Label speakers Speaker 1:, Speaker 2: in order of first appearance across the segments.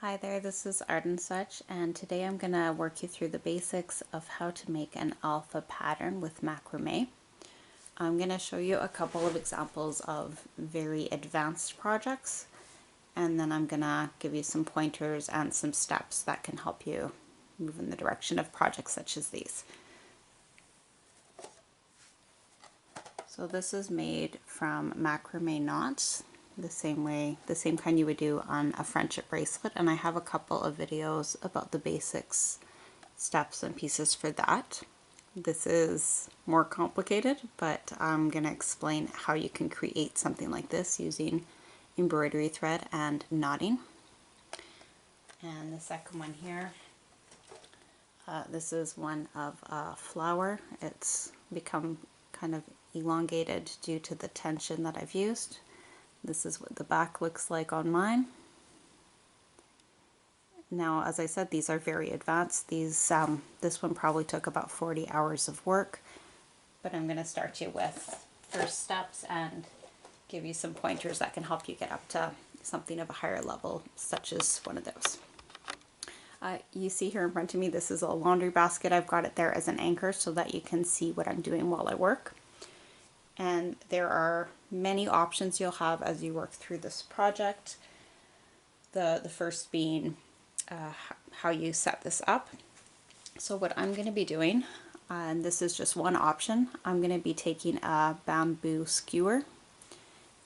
Speaker 1: Hi there, this is Art and Such, and today I'm going to work you through the basics of how to make an alpha pattern with macrame. I'm going to show you a couple of examples of very advanced projects, and then I'm going to give you some pointers and some steps that can help you move in the direction of projects such as these. So this is made from macrame knots, the same kind you would do on a friendship bracelet, and I have a couple of videos about the basics, steps and pieces for that. This is more complicated, but I'm going to explain how you can create something like this using embroidery thread and knotting. And the second one here, this is one of a flower. It's become kind of elongated due to the tension that I've used. This is what the back looks like on mine. Now, as I said, these are very advanced. This one probably took about 40 hours of work, but I'm going to start you with first steps and give you some pointers that can help you get up to something of a higher level, such as one of those. You see here in front of me, this is a laundry basket. I've got it there as an anchor so that you can see what I'm doing while I work. And there are many options you'll have as you work through this project. The first being how you set this up. So what I'm going to be doing, and this is just one option, I'm going to be taking a bamboo skewer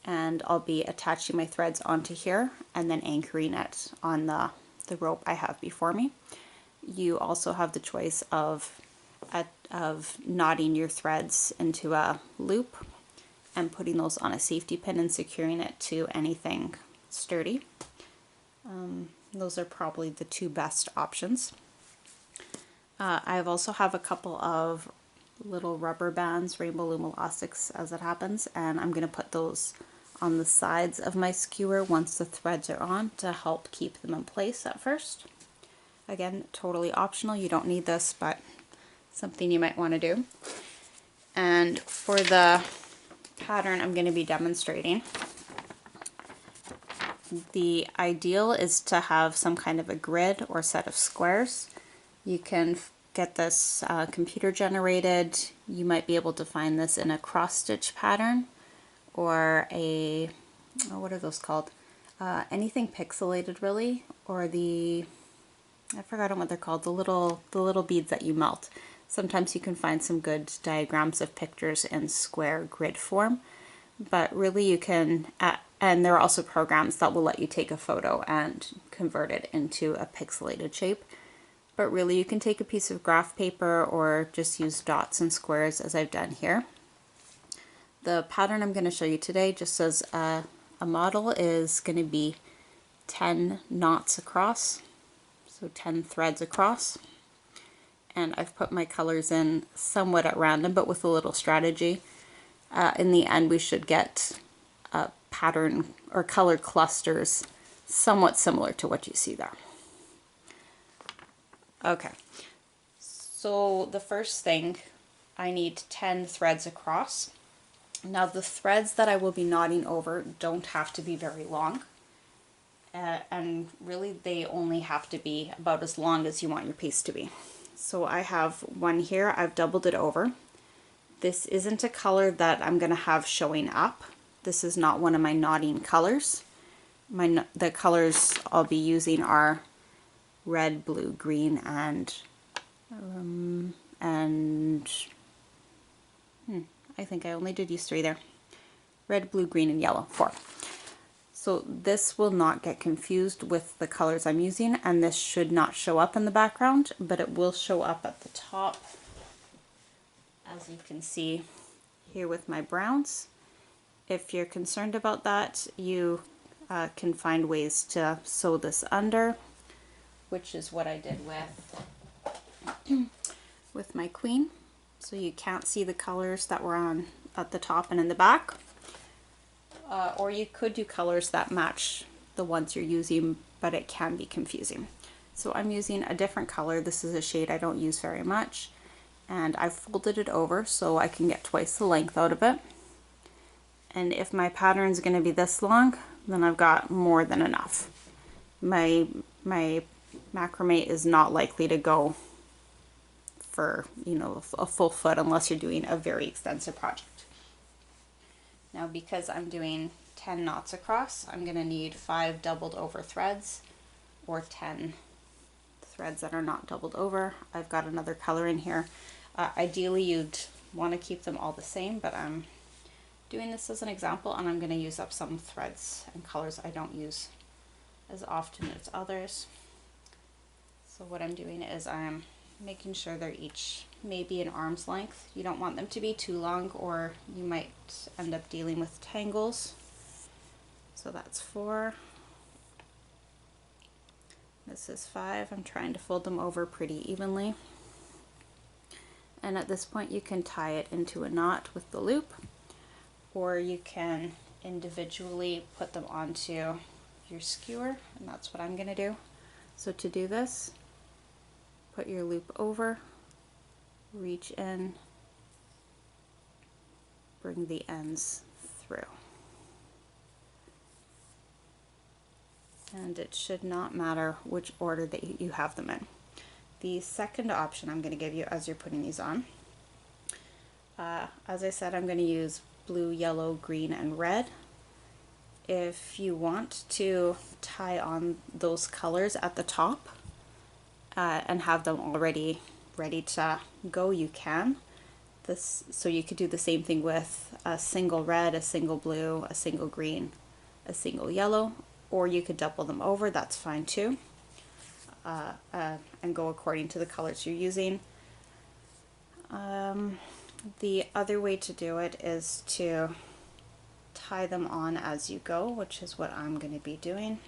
Speaker 1: and I'll be attaching my threads onto here and then anchoring it on the rope I have before me. You also have the choice of knotting your threads into a loop and putting those on a safety pin and securing it to anything sturdy. Those are probably the two best options. I also have a couple of little rubber bands, rainbow loom elastics as it happens, and I'm going to put those on the sides of my skewer once the threads are on to help keep them in place at first. Again, totally optional, you don't need this, but something you might want to do. And for the pattern I'm going to be demonstrating, the ideal is to have some kind of a grid or set of squares. You can get this computer generated. You might be able to find this in a cross stitch pattern or a, what are those called? Anything pixelated really, or I've forgotten what they're called, the little beads that you melt. Sometimes you can find some good diagrams of pictures in square grid form, but really you can, and there are also programs that will let you take a photo and convert it into a pixelated shape. But really you can take a piece of graph paper or just use dots and squares as I've done here. The pattern I'm going to show you today just says a model is going to be 10 knots across, so 10 threads across. And I've put my colors in somewhat at random, but with a little strategy. In the end, we should get a pattern or color clusters somewhat similar to what you see there. Okay, so the first thing, I need 10 threads across. Now the threads that I will be knotting over don't have to be very long. And really they only have to be about as long as you want your piece to be. So I have one here, I've doubled it over. This isn't a color that I'm going to have showing up. This is not one of my knotting colors. The colors I'll be using are red, blue, green, and I think I only did use 3 there. Red, blue, green, and yellow, 4. So this will not get confused with the colors I'm using, and this should not show up in the background, but it will show up at the top, as you can see here with my browns. If you're concerned about that, you can find ways to sew this under, which is what I did with my queen. So you can't see the colors that were on at the top and in the back. Or you could do colors that match the ones you're using, but it can be confusing. So I'm using a different color. This is a shade I don't use very much. And I've folded it over so I can get twice the length out of it. And if my pattern is going to be this long, then I've got more than enough. my macrame is not likely to go for, you know, a full foot unless you're doing a very extensive project. Now, because I'm doing 10 knots across, I'm going to need 5 doubled over threads, or 10 threads that are not doubled over. I've got another color in here. Ideally you'd want to keep them all the same, but I'm doing this as an example, and I'm going to use up some threads and colors I don't use as often as others. So what I'm doing is I'm making sure they're each maybe an arm's length. You don't want them to be too long, or you might end up dealing with tangles. So that's 4. This is 5. I'm trying to fold them over pretty evenly. And at this point you can tie it into a knot with the loop, or you can individually put them onto your skewer, and that's what I'm going to do. So to do this, put your loop over, reach in, bring the ends through. And it should not matter which order that you have them in. The second option I'm going to give you as you're putting these on, as I said, I'm going to use blue, yellow, green, and red. If you want to tie on those colors at the top and have them already ready to go, you can. So you could do the same thing with a single red, a single blue, a single green, a single yellow, or you could double them over, that's fine too, and go according to the colors you're using. The other way to do it is to tie them on as you go, which is what I'm going to be doing.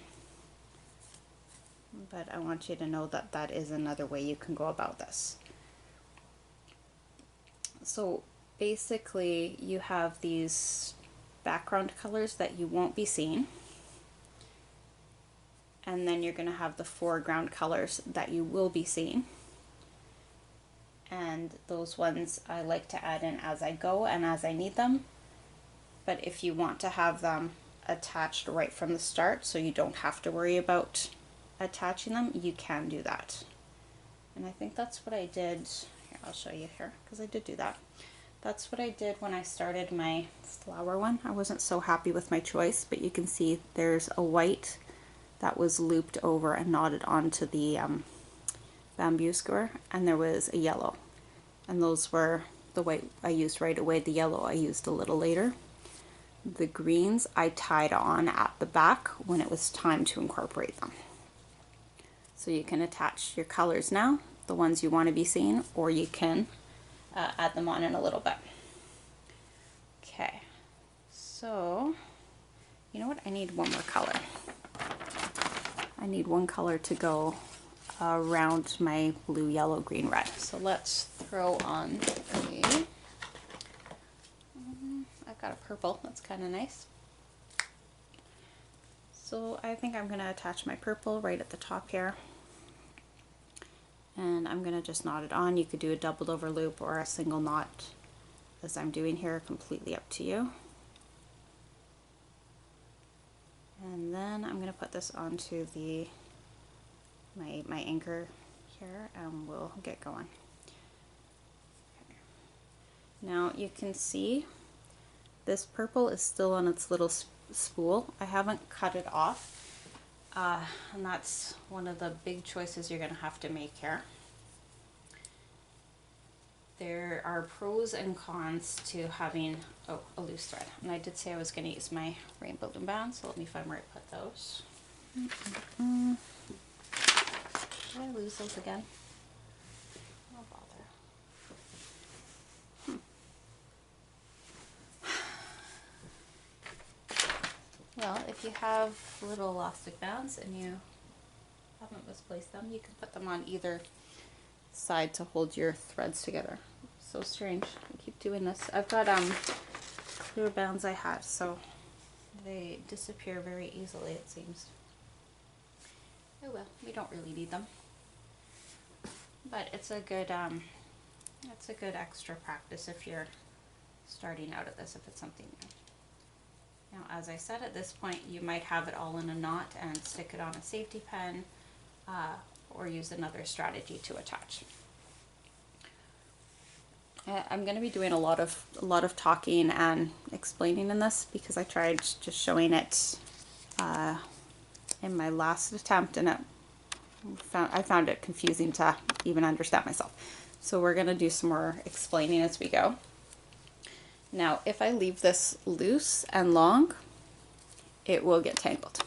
Speaker 1: But I want you to know that that is another way you can go about this. So basically you have these background colors that you won't be seeing, and then you're going to have the foreground colors that you will be seeing. And those ones I like to add in as I go and as I need them. But if you want to have them attached right from the start, so you don't have to worry about attaching them, you can do that. And I think that's what I did. Here, I'll show you here, because I did do that. That's what I did when I started my flower one. I wasn't so happy with my choice, but you can see there's a white that was looped over and knotted onto the bamboo skewer, and there was a yellow, and those were the white I used right away. The yellow I used a little later. The greens I tied on at the back when it was time to incorporate them. So you can attach your colors now, the ones you want to be seeing, or you can add them on in a little bit. Okay, so you know what, I need one more color. I need one color to go around my blue, yellow, green, red. So let's throw on the, I've got a purple, that's kind of nice. So I think I'm going to attach my purple right at the top here. And I'm going to just knot it on. You could do a doubled over loop or a single knot as I'm doing here, completely up to you. And then I'm going to put this onto the my anchor here, and we'll get going. Okay. Now you can see this purple is still on its little spool. I haven't cut it off, and that's one of the big choices you're going to have to make here. There are pros and cons to having a loose thread, and I did say I was going to use my rainbow loom bands, so let me find where I put those. Did I lose those again? No bother. Well, if you have little elastic bands and you haven't misplaced them, you can put them on either side to hold your threads together. So strange, I keep doing this. I've got clear bands I had, so they disappear very easily, it seems. Oh well, we don't really need them, but it's a good extra practice if you're starting out at this, if it's something new. Now, as I said, at this point you might have it all in a knot and stick it on a safety pin, or use another strategy to attach. I'm going to be doing a lot of talking and explaining in this because I tried just showing it in my last attempt, and I found it confusing to even understand myself. So we're going to do some more explaining as we go. Now, if I leave this loose and long, it will get tangled.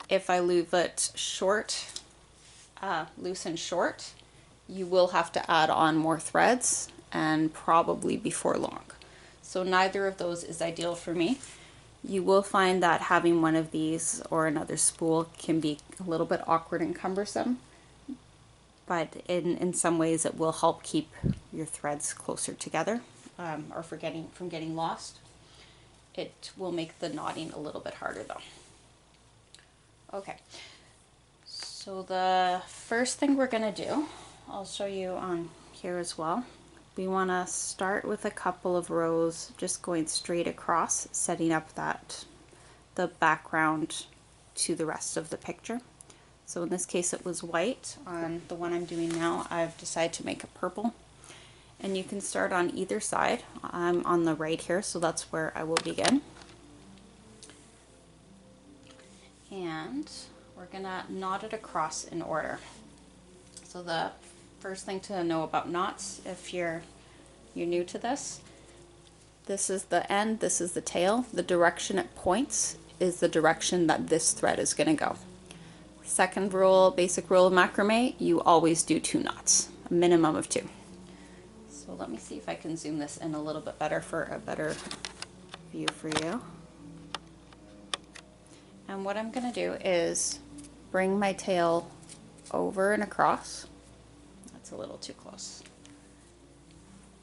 Speaker 1: If I leave it short, loose and short, you will have to add on more threads, and probably before long. So neither of those is ideal for me. You will find that having one of these or another spool can be a little bit awkward and cumbersome, but in some ways it will help keep your threads closer together, or from getting lost. It will make the knotting a little bit harder though. Okay, so the first thing we're going to do, I'll show you on here as well. We want to start with a couple of rows just going straight across, setting up the background to the rest of the picture. So in this case it was white. On the one I'm doing now, I've decided to make a purple. And you can start on either side. I'm on the right here, so that's where I will begin. And we're gonna knot it across in order. So the first thing to know about knots, if you're new to this is the end, this is the tail. The direction it points is the direction that this thread is going to go. Second rule, basic rule of macrame, you always do 2 knots, a minimum of 2. So let me see if I can zoom this in a little bit better for a better view for you. And what I'm going to do is bring my tail over and across. That's a little too close.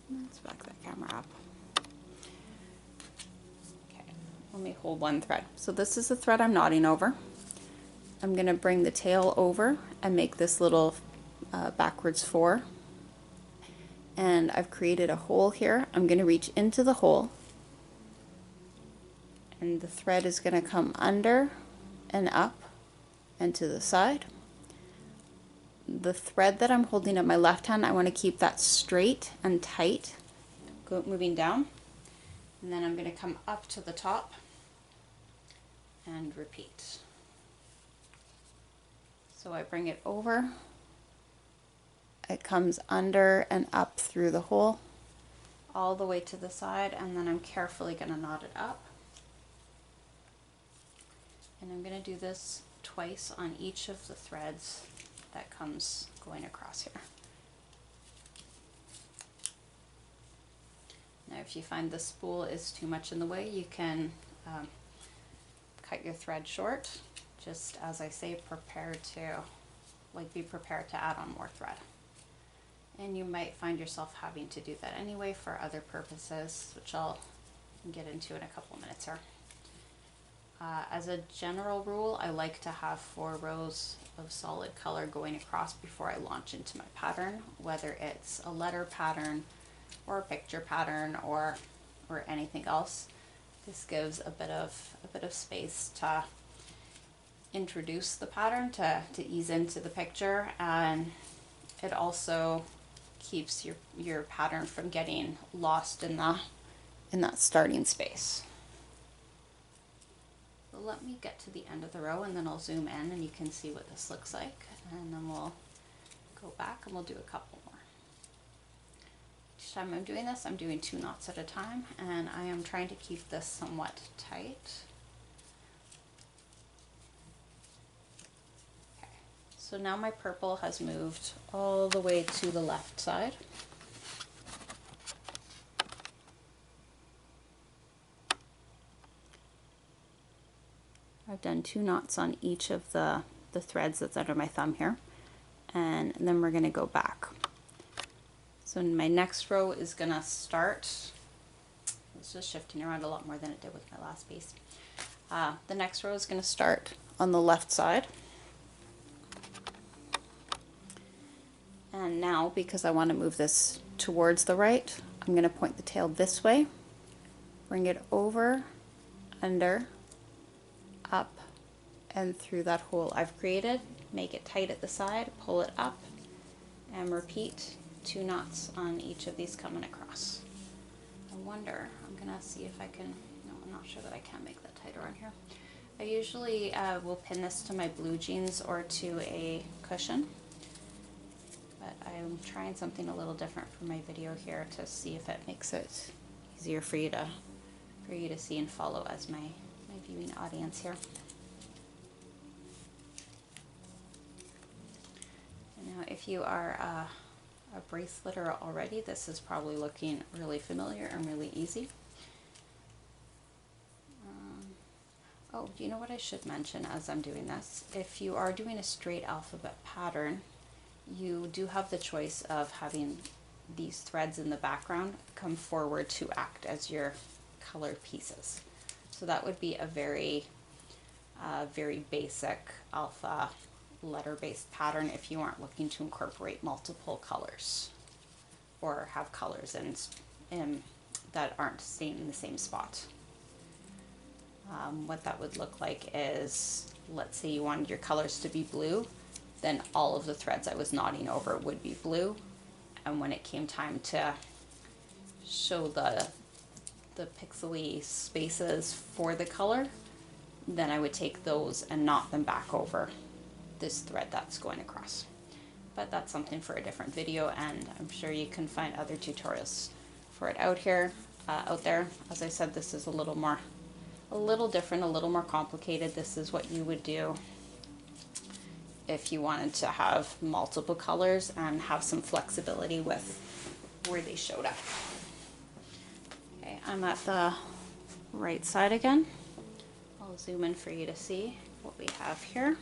Speaker 1: Let's back that camera up. Okay, let me hold one thread. So this is the thread I'm knotting over. I'm going to bring the tail over and make this little backwards 4. And I've created a hole here. I'm going to reach into the hole, and the thread is going to come under and up and to the side. The thread that I'm holding at my left hand, I want to keep that straight and tight, moving down, and then I'm going to come up to the top and repeat. So I bring it over, it comes under and up through the hole, all the way to the side, and then I'm carefully going to knot it up. And I'm going to do this twice on each of the threads that comes going across here. Now if you find the spool is too much in the way, you can cut your thread short. Just as I say, be prepared to add on more thread. And you might find yourself having to do that anyway for other purposes, which I'll get into in a couple of minutes here. As a general rule, I like to have 4 rows of solid color going across before I launch into my pattern, whether it's a letter pattern or a picture pattern or anything else. This gives a bit of space to introduce the pattern, to ease into the picture, and it also keeps your pattern from getting lost in that starting space. So let me get to the end of the row, and then I'll zoom in and you can see what this looks like, and then we'll go back and we'll do a couple more. Each time I'm doing this, I'm doing 2 knots at a time, and I am trying to keep this somewhat tight. Okay, so now my purple has moved all the way to the left side. I've done 2 knots on each of the threads that's under my thumb here, and then we're going to go back. So my next row is going to start, it's just shifting around a lot more than it did with my last piece. The next row is going to start on the left side. And now, because I want to move this towards the right, I'm going to point the tail this way, bring it over under, up, and through that hole I've created. Make it tight at the side, pull it up, and repeat 2 knots on each of these coming across. I wonder, I'm gonna see if I can, no, I'm not sure that I can make that tighter on here. I usually will pin this to my blue jeans or to a cushion, but I'm trying something a little different for my video here to see if it makes it easier for you to see and follow as my viewing audience here. Now, if you are a braceleter already, this is probably looking really familiar and really easy. Oh, you know what I should mention as I'm doing this? If you are doing a straight alphabet pattern, you do have the choice of having these threads in the background come forward to act as your colored pieces. So that would be a very basic alpha letter-based pattern if you aren't looking to incorporate multiple colors or have colors in that aren't staying in the same spot. What that would look like is, let's say you wanted your colors to be blue, then all of the threads I was knotting over would be blue, and when it came time to show the pixely spaces for the color, then I would take those and knot them back over this thread that's going across. But that's something for a different video, and I'm sure you can find other tutorials for it out there. As I said, this is a little different, a little more complicated. This is what you would do if you wanted to have multiple colors and have some flexibility with where they showed up. Okay, I'm at the right side again. I'll zoom in for you to see what we have here.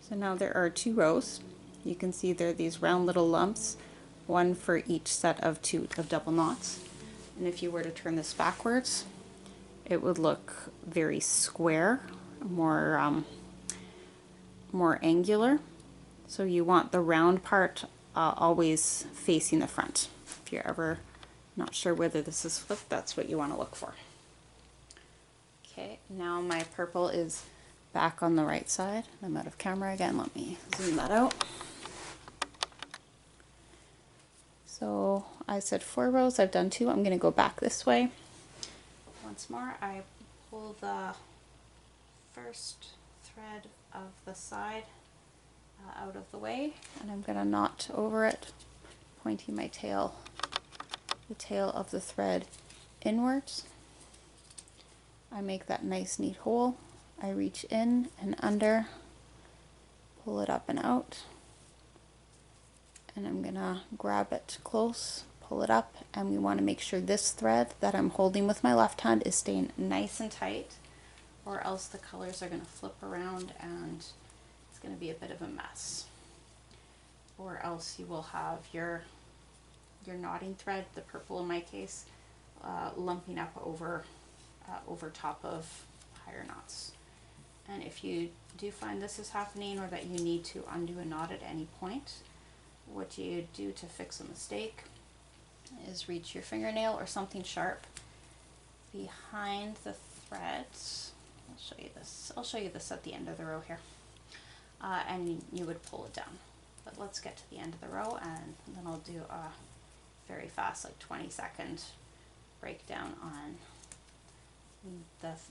Speaker 1: So now there are 2 rows. You can see there are these round little lumps, one for each set of 2 double knots. And if you were to turn this backwards, it would look very square, more angular. So you want the round part always facing the front. If you're ever not sure whether this is flipped, that's what you want to look for. Okay, now my purple is back on the right side. I'm out of camera again. Let me zoom that out. So I said 4 rows. I've done 2. I'm going to go back this way. Once more, I pull the first thread of the side out of the way, and I'm going to knot over it, pointing my tail, the tail of the thread inwards. I make that nice neat hole. I reach in and under, pull it up and out, and I'm gonna grab it close, pull it up, and we want to make sure this thread that I'm holding with my left hand is staying nice and tight, or else the colors are going to flip around and it's going to be a bit of a mess. Or else you will have your knotting thread, the purple in my case, lumping up over top of higher knots. And if you do find this is happening, or that you need to undo a knot at any point, what you do to fix a mistake is reach your fingernail or something sharp behind the threads. I'll show you this at the end of the row here. And you would pull it down. But let's get to the end of the row, and then I'll do a very fast, like 20-second breakdown on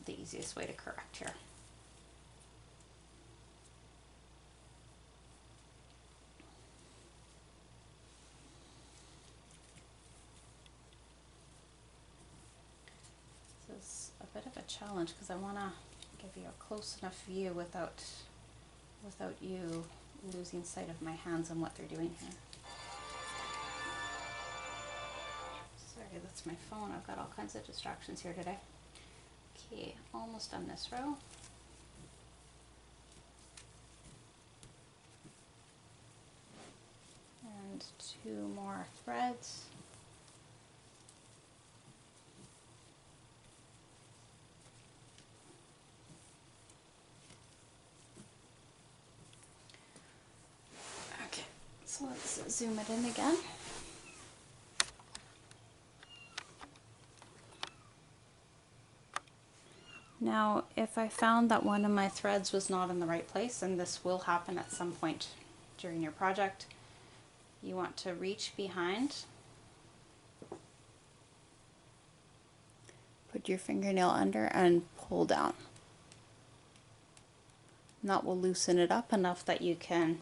Speaker 1: the easiest way to correct here. This is a bit of a challenge because I want to give you a close enough view without you losing sight of my hands and what they're doing here. Sorry, that's my phone. I've got all kinds of distractions here today. Okay, almost done this row. And 2 more threads. Okay, so let's zoom it in again. Now, if I found that one of my threads was not in the right place, and this will happen at some point during your project, you want to reach behind, put your fingernail under and pull down. And that will loosen it up enough that you can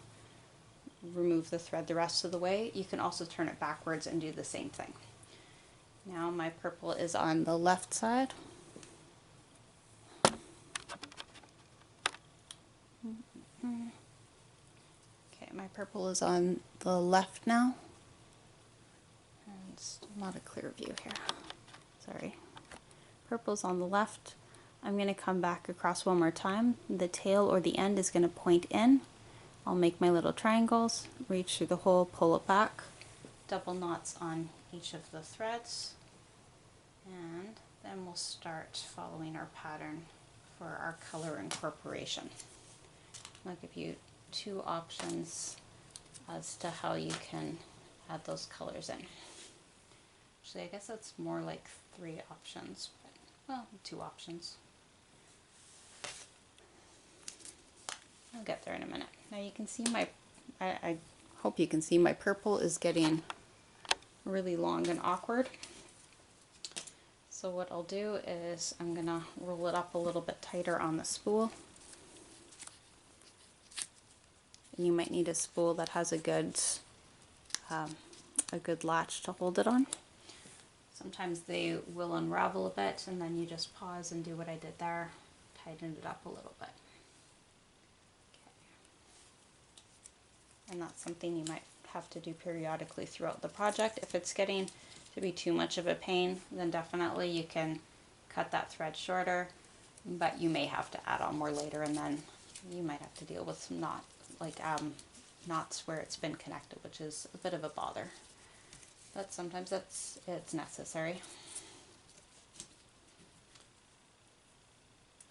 Speaker 1: remove the thread the rest of the way. You can also turn it backwards and do the same thing. Now my purple is on the left side. Okay, my purple is on the left now. And it's not a clear view here. Sorry. Purple's on the left. I'm going to come back across one more time. The tail or the end is going to point in. I'll make my little triangles, reach through the hole, pull it back, double knots on each of the threads, and then we'll start following our pattern for our color incorporation. I'll give you two options as to how you can add those colors in. Actually, I guess that's more like 3 options, but, well, 2 options. I'll get there in a minute. Now you can see I hope you can see my purple is getting really long and awkward. So what I'll do is I'm gonna roll it up a little bit tighter on the spool. And you might need a spool that has a good latch to hold it on. Sometimes they will unravel a bit, and then you just pause and do what I did there, tighten it up a little bit. And that's something you might have to do periodically throughout the project. If it's getting to be too much of a pain, then definitely you can cut that thread shorter, but you may have to add on more later, and then you might have to deal with some knots where it's been connected, which is a bit of a bother. But sometimes it's necessary.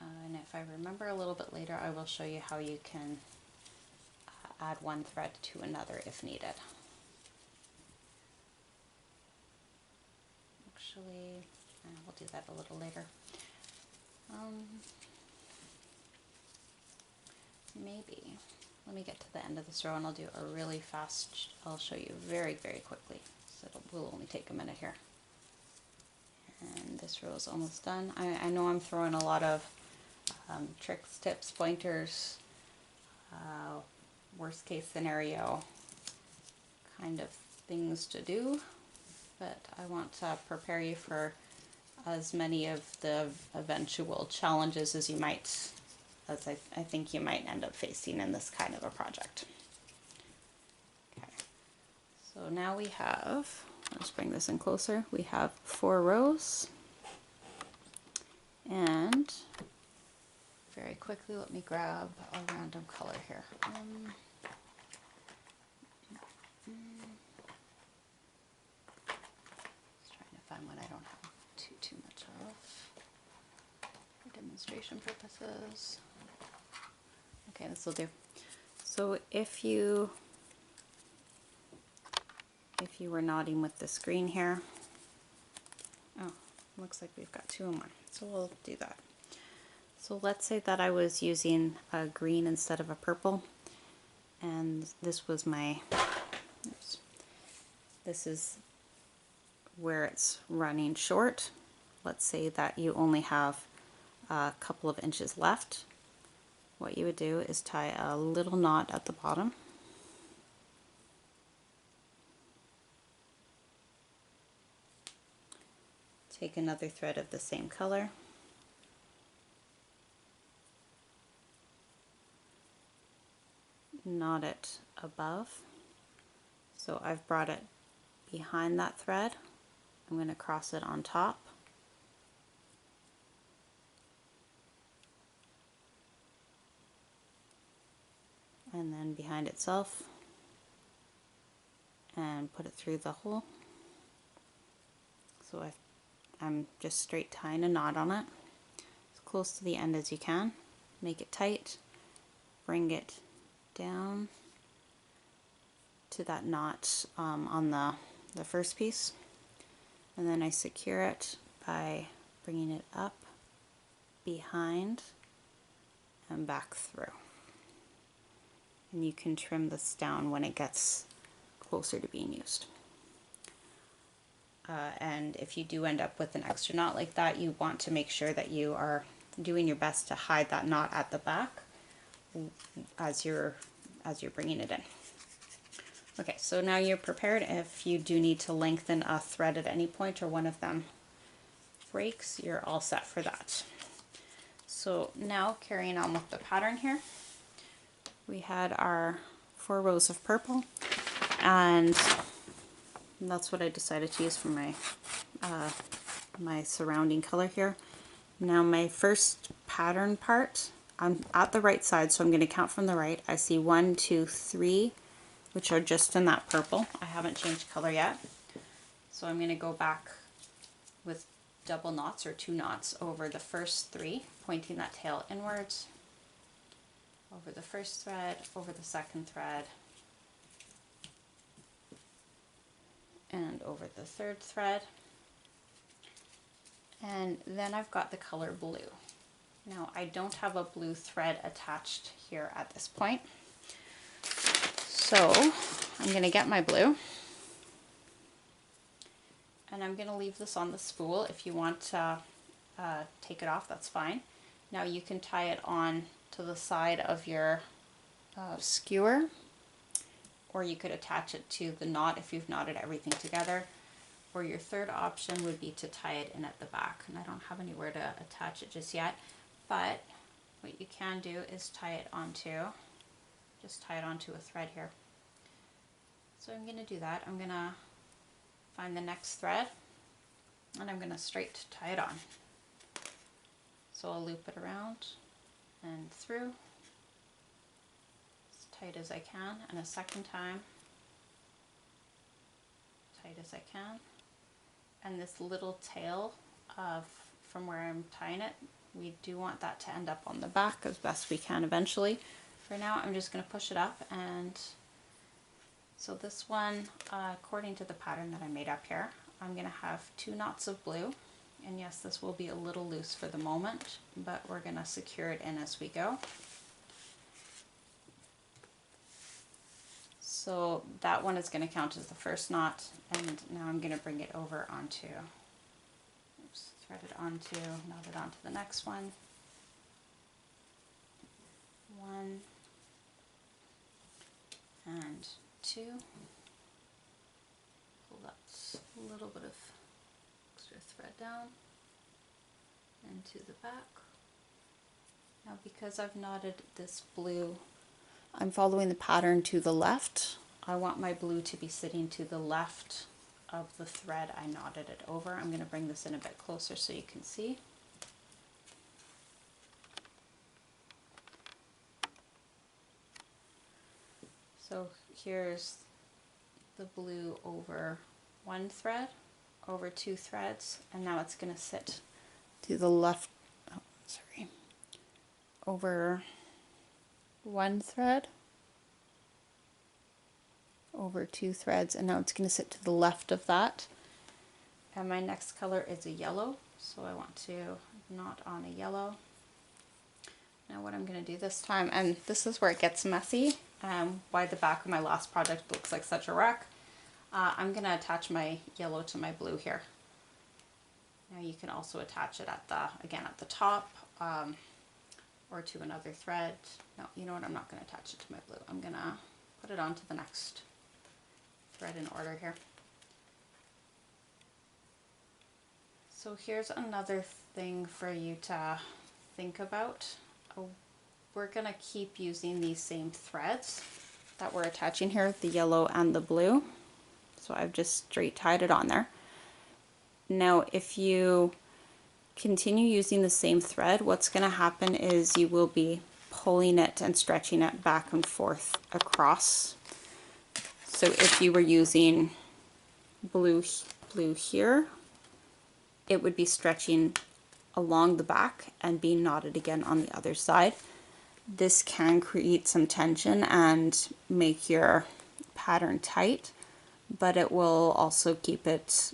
Speaker 1: And if I remember a little bit later, I will show you how you can add one thread to another if needed. Actually, we'll do that a little later. Maybe. Let me get to the end of this row and I'll do a really fast, I'll show you very, very quickly. So it will only take a minute here. And this row is almost done. I know I'm throwing a lot of tricks, tips, pointers, worst case scenario kind of things to do, but I want to prepare you for as many of the eventual challenges as you might, as I think you might end up facing in this kind of a project. Okay, so now we have, let's bring this in closer, we have 4 rows, and very quickly let me grab a random color here. Just trying to find one I don't have too much of for demonstration purposes. Okay, this will do. So if you were nodding with the screen here, oh, looks like we've got 2 in 1, so we'll do that. So let's say that I was using a green instead of a purple, and this was my, oops, this is where it's running short. Let's say that you only have a couple of inches left. What you would do is tie a little knot at the bottom. Take another thread of the same color. Knot it above. So I've brought it behind that thread. I'm going to cross it on top. And then behind itself, and put it through the hole. So I'm just straight tying a knot on it, as close to the end as you can. Make it tight, bring it down to that knot on the first piece, and then I secure it by bringing it up behind and back through. And you can trim this down when it gets closer to being used. And if you do end up with an extra knot like that, you want to make sure that you are doing your best to hide that knot at the back as you're bringing it in. Okay, so now you're prepared. If you do need to lengthen a thread at any point or one of them breaks, you're all set for that. So now carrying on with the pattern here, we had our 4 rows of purple, and that's what I decided to use for my my surrounding color here. Now my first pattern part, I'm at the right side, so I'm going to count from the right. I see 1, 2, 3, which are just in that purple. I haven't changed color yet. So I'm going to go back with double knots or 2 knots over the first 3, pointing that tail inwards, over the first thread, over the second thread, and over the third thread. And then I've got the color blue. Now I don't have a blue thread attached here at this point. So I'm going to get my blue, and I'm going to leave this on the spool. If you want to take it off, that's fine. Now you can tie it on to the side of your skewer, or you could attach it to the knot if you've knotted everything together. Or your third option would be to tie it in at the back. And I don't have anywhere to attach it just yet, but what you can do is just tie it onto a thread here. So I'm going to do that. I'm going to find the next thread, and I'm going to straight tie it on. So I'll loop it around and through as tight as I can, and a second time tight as I can. And this little tail from where I'm tying it, we do want that to end up on the back as best we can eventually. For now, I'm just going to push it up, and so this one, according to the pattern that I made up here, I'm going to have 2 knots of blue, and yes, this will be a little loose for the moment, but we're going to secure it in as we go. So that one is going to count as the first knot, and now I'm going to bring it over onto, thread it onto, knot it onto the next one. 1 and 2. Pull that little bit of extra thread down into the back. Now because I've knotted this blue, I'm following the pattern to the left. I want my blue to be sitting to the left of the thread I knotted it over. I'm going to bring this in a bit closer so you can see. So here's the blue over 1 thread, over 2 threads, and now it's going to sit to the left, over 1 thread, over 2 threads, and now it's going to sit to the left of that. And my next color is a yellow, so I want to knot on a yellow. Now what I'm going to do this time, and this is where it gets messy, why the back of my last project looks like such a wreck, I'm going to attach my yellow to my blue here. Now you can also attach it at the top, or to another thread. No, you know what, I'm not going to attach it to my blue. I'm going to put it onto the next thread in order here. So here's another thing for you to think about. We're going to keep using these same threads that we're attaching here, the yellow and the blue. So I've just straight tied it on there. Now if you continue using the same thread, what's going to happen is you will be pulling it and stretching it back and forth across. So if you were using blue here, it would be stretching along the back and being knotted again on the other side. This can create some tension and make your pattern tight, but it will also keep it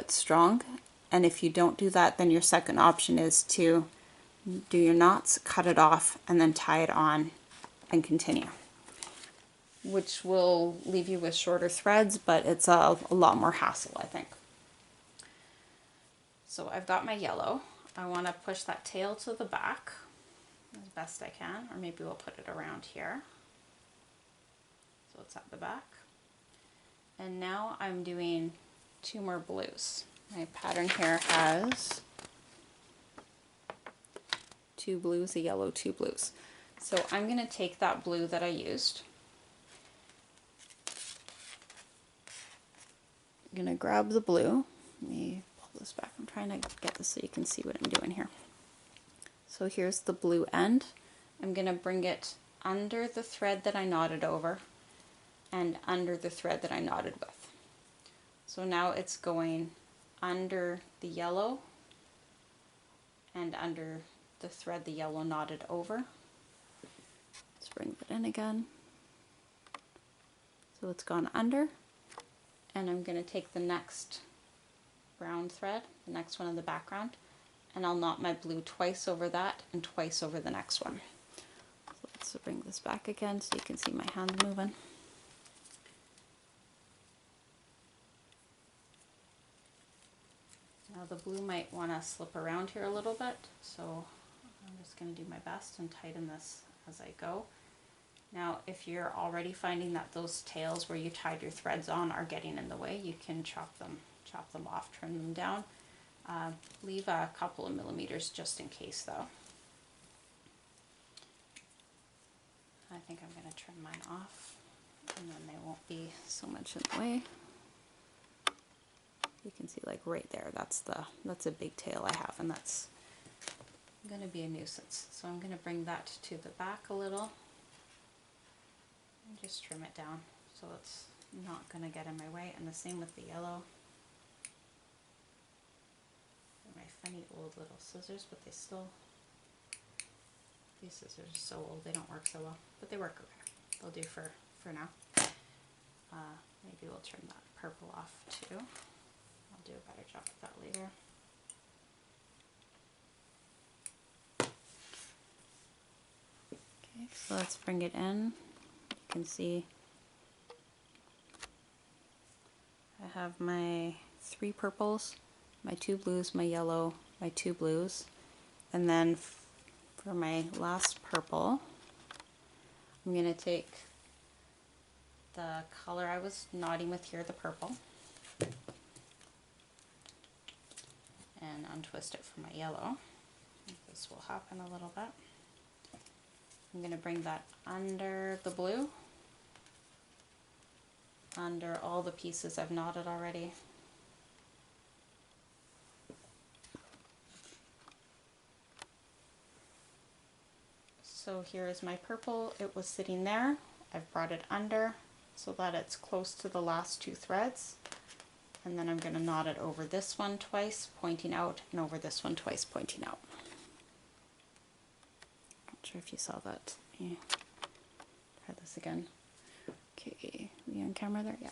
Speaker 1: strong. And if you don't do that, then your second option is to do your knots, cut it off, and then tie it on and continue. Which will leave you with shorter threads, but it's a lot more hassle, I think. So I've got my yellow. I want to push that tail to the back as best I can, or maybe we'll put it around here. So it's at the back. And now I'm doing 2 more blues. My pattern here has 2 blues, a yellow, 2 blues. So I'm going to take that blue that I used. I'm going to grab the blue. Let me pull this back. I'm trying to get this so you can see what I'm doing here. So here's the blue end. I'm going to bring it under the thread that I knotted over and under the thread that I knotted with. So now it's going under the yellow and under the thread the yellow knotted over. Let's bring that in again. So it's gone under, and I'm going to take the next brown thread, the next one in the background, and I'll knot my blue twice over that and twice over the next one. So let's bring this back again so you can see my hand moving. Now the blue might want to slip around here a little bit, so I'm just going to do my best and tighten this as I go. Now if you're already finding that those tails where you tied your threads on are getting in the way, you can chop them off, trim them down. Leave a couple of millimeters just in case though. I think I'm going to trim mine off and then they won't be so much in the way. You can see like right there, that's a big tail I have, and that's going to be a nuisance. So I'm going to bring that to the back a little and just trim it down so it's not going to get in my way. And the same with the yellow. They're my funny old little scissors, but these scissors are so old they don't work so well, but they work okay. They'll do for now. Maybe we'll trim that purple off too. I'll do a better job of that later. Okay, so let's bring it in. You can see I have my 3 purples, my 2 blues, my yellow, my 2 blues, and then for my last purple, I'm going to take the color I was knotting with here, the purple, and untwist it from my yellow. This will happen a little bit. I'm going to bring that under the blue, under all the pieces I've knotted already. So here is my purple. It was sitting there. I've brought it under so that it's close to the last 2 threads. And then I'm going to knot it over this one twice, pointing out, and over this one twice, pointing out. Not sure if you saw that. Let me try this again. Okay, are you on camera there? Yeah.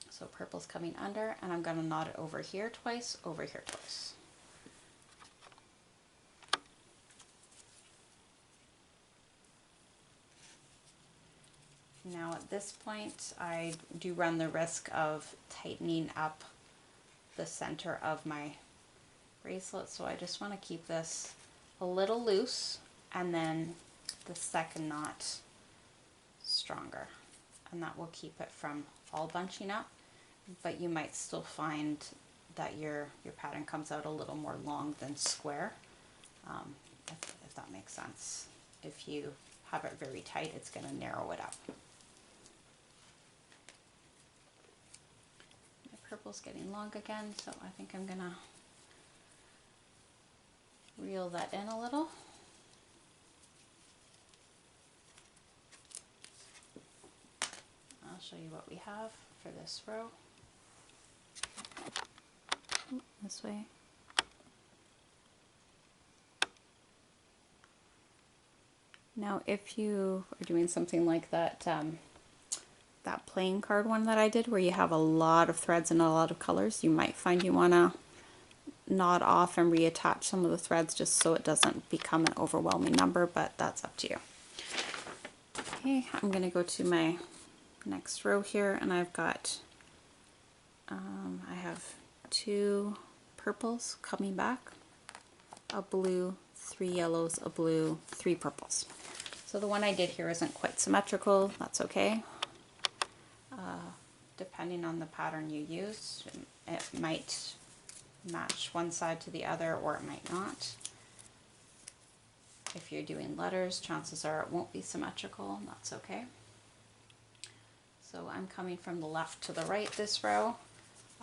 Speaker 1: So purple's coming under, and I'm going to knot it over here twice, over here twice. Now at this point, I do run the risk of tightening up the center of my bracelet, so I just want to keep this a little loose and then the second knot stronger, and that will keep it from all bunching up, but you might still find that your pattern comes out a little more long than square, if that makes sense. If you have it very tight, it's going to narrow it up. Purple's getting long again, so I think I'm gonna reel that in a little. I'll show you what we have for this row. This way. Now if you are doing something like that, that playing card one that I did where you have a lot of threads and a lot of colors, you might find you want to knot off and reattach some of the threads just so it doesn't become an overwhelming number, but that's up to you. Okay, I'm going to go to my next row here, and I've got, I have 2 purples coming back, a blue, 3 yellows, a blue, 3 purples. So the one I did here isn't quite symmetrical, that's okay. Depending on the pattern you use, it might match one side to the other or it might not. If you're doing letters, chances are it won't be symmetrical, and that's okay. So I'm coming from the left to the right this row.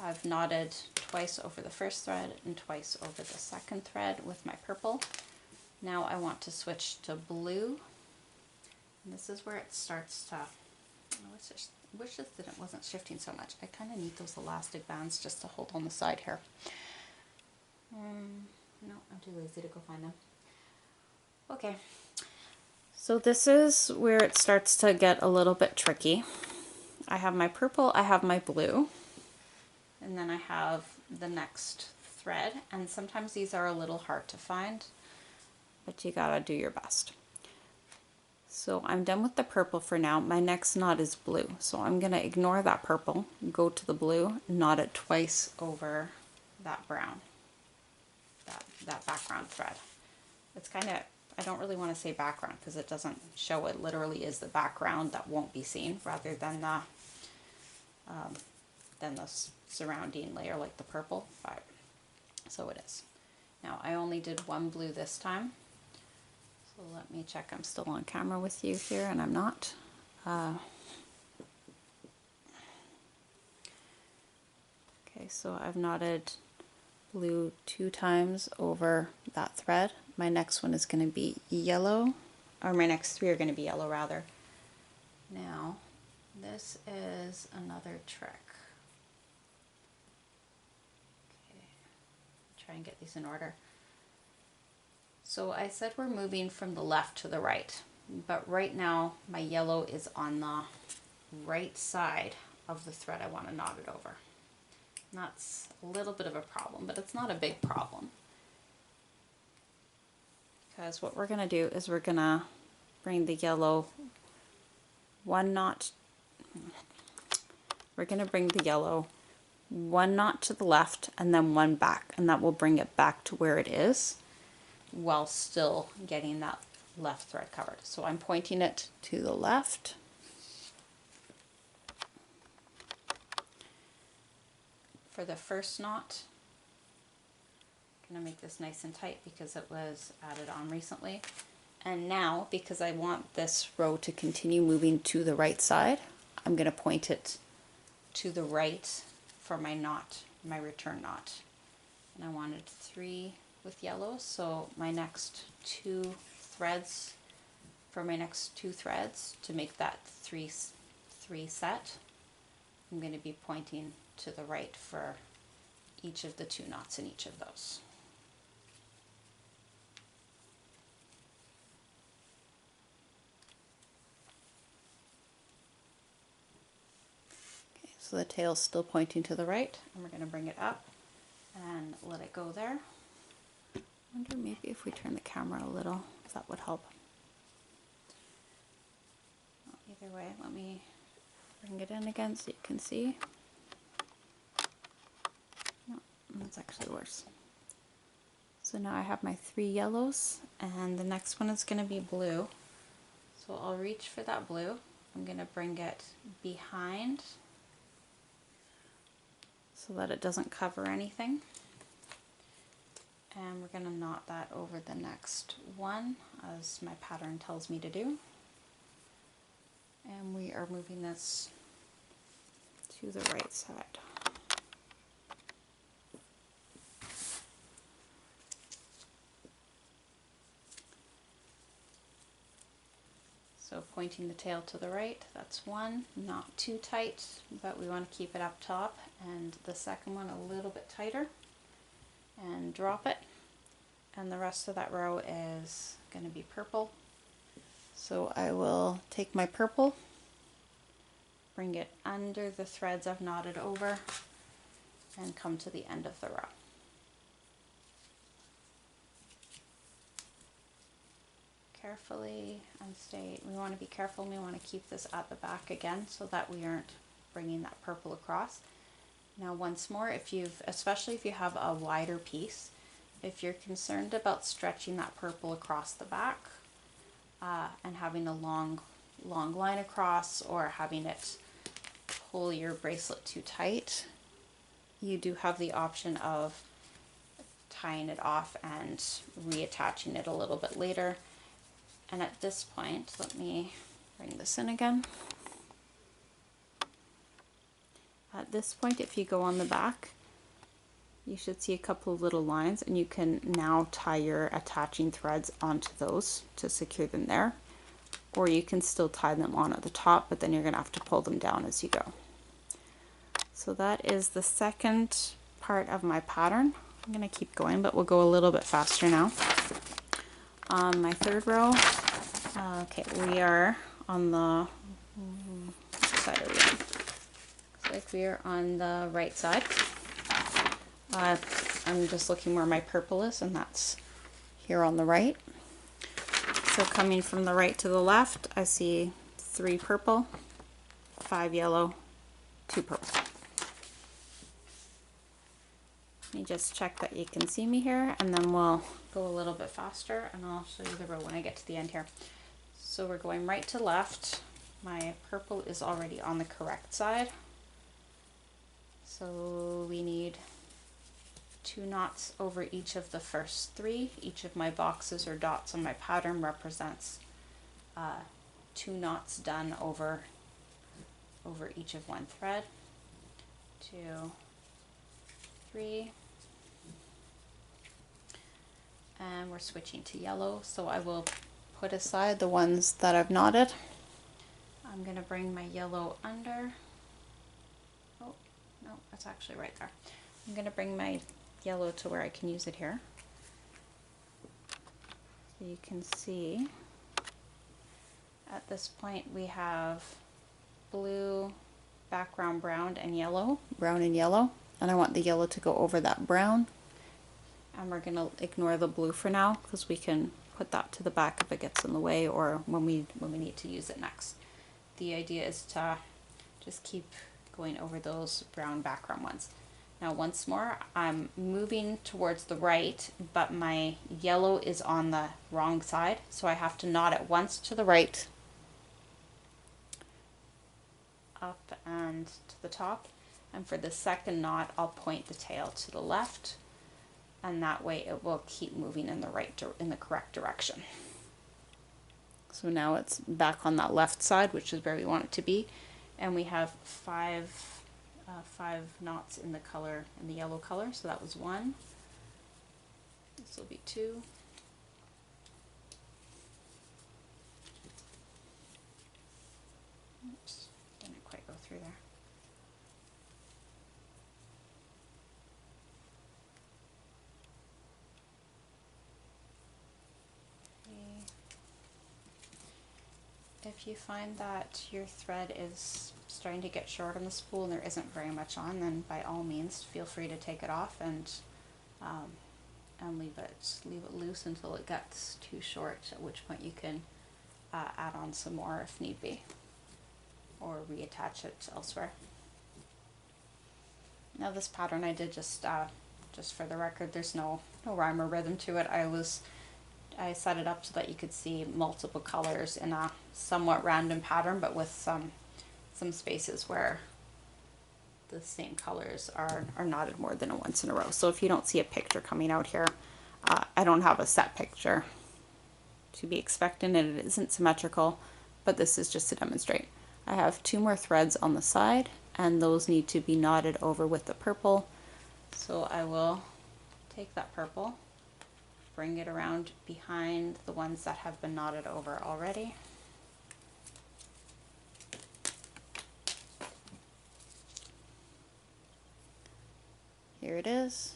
Speaker 1: I've knotted twice over the first thread and twice over the second thread with my purple. Now I want to switch to blue. And this is where it starts to, I wish this wasn't shifting so much. I kind of need those elastic bands just to hold on the side here. No, I'm too lazy to go find them. Okay, so this is where it starts to get a little bit tricky. I have my purple, I have my blue, and then I have the next thread, and sometimes these are a little hard to find, but you gotta do your best. So I'm done with the purple for now. My next knot is blue. So I'm gonna ignore that purple, go to the blue, knot it twice over that brown, that background thread. It's kind of, I don't really want to say background because it doesn't show, it literally is the background that won't be seen rather than the surrounding layer like the purple, but so it is. Now I only did 1 blue this time. So let me check I'm still on camera with you here, and I'm not. Okay, so I've knotted blue 2 times over that thread. My next one is going to be yellow, or my next 3 are going to be yellow rather. Now this is another trick. Okay, try and get these in order. So I said we're moving from the left to the right, but right now my yellow is on the right side of the thread I want to knot it over. And that's a little bit of a problem, but it's not a big problem. Because what we're going to do is we're going to bring the yellow 1 knot, we're going to bring the yellow 1 knot to the left and then 1 back, and that will bring it back to where it is, while still getting that left thread covered. So I'm pointing it to the left. For the first knot, I'm going to make this nice and tight because it was added on recently. And now, because I want this row to continue moving to the right side, I'm going to point it to the right for my knot, my return knot. And I wanted 3 with yellow, so my next 2 threads, for my next 2 threads to make that 3 set, I'm going to be pointing to the right for each of the 2 knots in each of those. Okay, so the tail's still pointing to the right, and we're going to bring it up and let it go there. I wonder maybe if we turn the camera a little, if that would help. Well, either way, let me bring it in again so you can see. No, that's actually worse. So now I have my 3 yellows, and the next one is going to be blue. So I'll reach for that blue. I'm going to bring it behind so that it doesn't cover anything. And we're going to knot that over the next one as my pattern tells me to do. And we are moving this to the right side. So pointing the tail to the right, that's 1, not too tight, but we want to keep it up top, and the second one a little bit tighter, and drop it. And the rest of that row is going to be purple. So I will take my purple, bring it under the threads I've knotted over, and come to the end of the row. carefully and we want to be careful, and we want to keep this at the back again so that we aren't bringing that purple across. Now once more, especially if you have a wider piece, if you're concerned about stretching that purple across the back and having a long line across, or having it pull your bracelet too tight, you do have the option of tying it off and reattaching it a little bit later. And at this point, let me bring this in again. At this point, if you go on the back, you should see a couple of little lines, and you can now tie your attaching threads onto those to secure them there. Or you can still tie them on at the top, but then you're going to have to pull them down as you go. So that is the second part of my pattern. I'm going to keep going, but we'll go a little bit faster now. On my third row, okay, we are on the side of the end. Looks like we are on the right side. I'm just looking where my purple is, and that's here on the right. So coming from the right to the left, I see 3 purple, 5 yellow, 2 purple. Let me just check that you can see me here, and then we'll go a little bit faster, and I'll show you the row when I get to the end here. So we're going right to left. My purple is already on the correct side. So we need 2 knots over each of the first 3. Each of my boxes or dots on my pattern represents 2 knots done over each of one thread. 2, 3, and we're switching to yellow, so I will put aside the ones that I've knotted. I'm going to bring my yellow under. Oh, no, that's actually right there. I'm going to bring my yellow to where I can use it here. So you can see at this point we have blue, background brown and yellow, and I want the yellow to go over that brown. And we're going to ignore the blue for now, because we can put that to the back if it gets in the way, or when we need to use it next. The idea is to just keep going over those brown background ones. Now once more, I'm moving towards the right, but my yellow is on the wrong side, so I have to knot it once to the right, up and to the top, and for the second knot I'll point the tail to the left, and that way it will keep moving in the correct direction. So now it's back on that left side, which is where we want it to be, and we have 5 knots in the yellow color. So that was 1. This will be 2. Oops, didn't quite go through there. If you find that your thread is starting to get short on the spool and there isn't very much on, then by all means feel free to take it off and leave it loose until it gets too short, at which point you can add on some more if need be, or reattach it elsewhere. Now this pattern I did just for the record, there's no rhyme or rhythm to it. I set it up so that you could see multiple colors in a somewhat random pattern, but with some spaces where the same colors are knotted more than once in a row. So if you don't see a picture coming out here, I don't have a set picture to be expected, and it isn't symmetrical, but this is just to demonstrate. I have 2 more threads on the side, and those need to be knotted over with the purple. So I will take that purple, bring it around behind the ones that have been knotted over already. Here it is,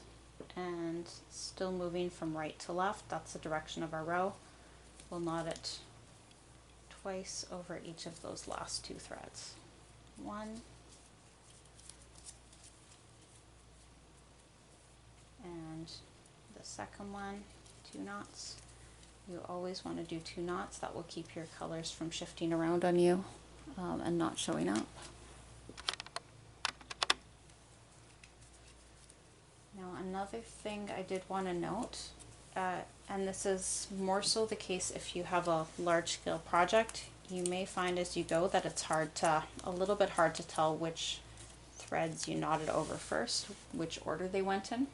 Speaker 1: and still moving from right to left. That's the direction of our row. We'll knot it twice over each of those last 2 threads. 1, and the second one, 2 knots, You always want to do 2 knots. That will keep your colors from shifting around on you and not showing up. Now another thing I did want to note, and this is more so the case if you have a large scale project, you may find as you go that it's a little bit hard to tell which threads you knotted over first, which order they went in.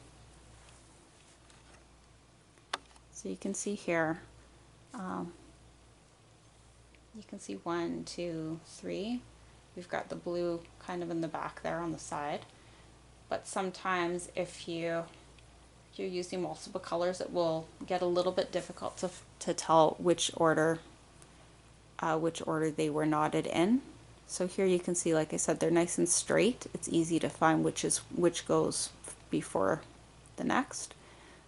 Speaker 1: So you can see here, you can see 1, 2, 3. We've got the blue kind of in the back there on the side. But sometimes if you're using multiple colors, it will get a little bit difficult to tell which order they were knotted in. So here you can see, like I said, they're nice and straight. It's easy to find which goes before the next.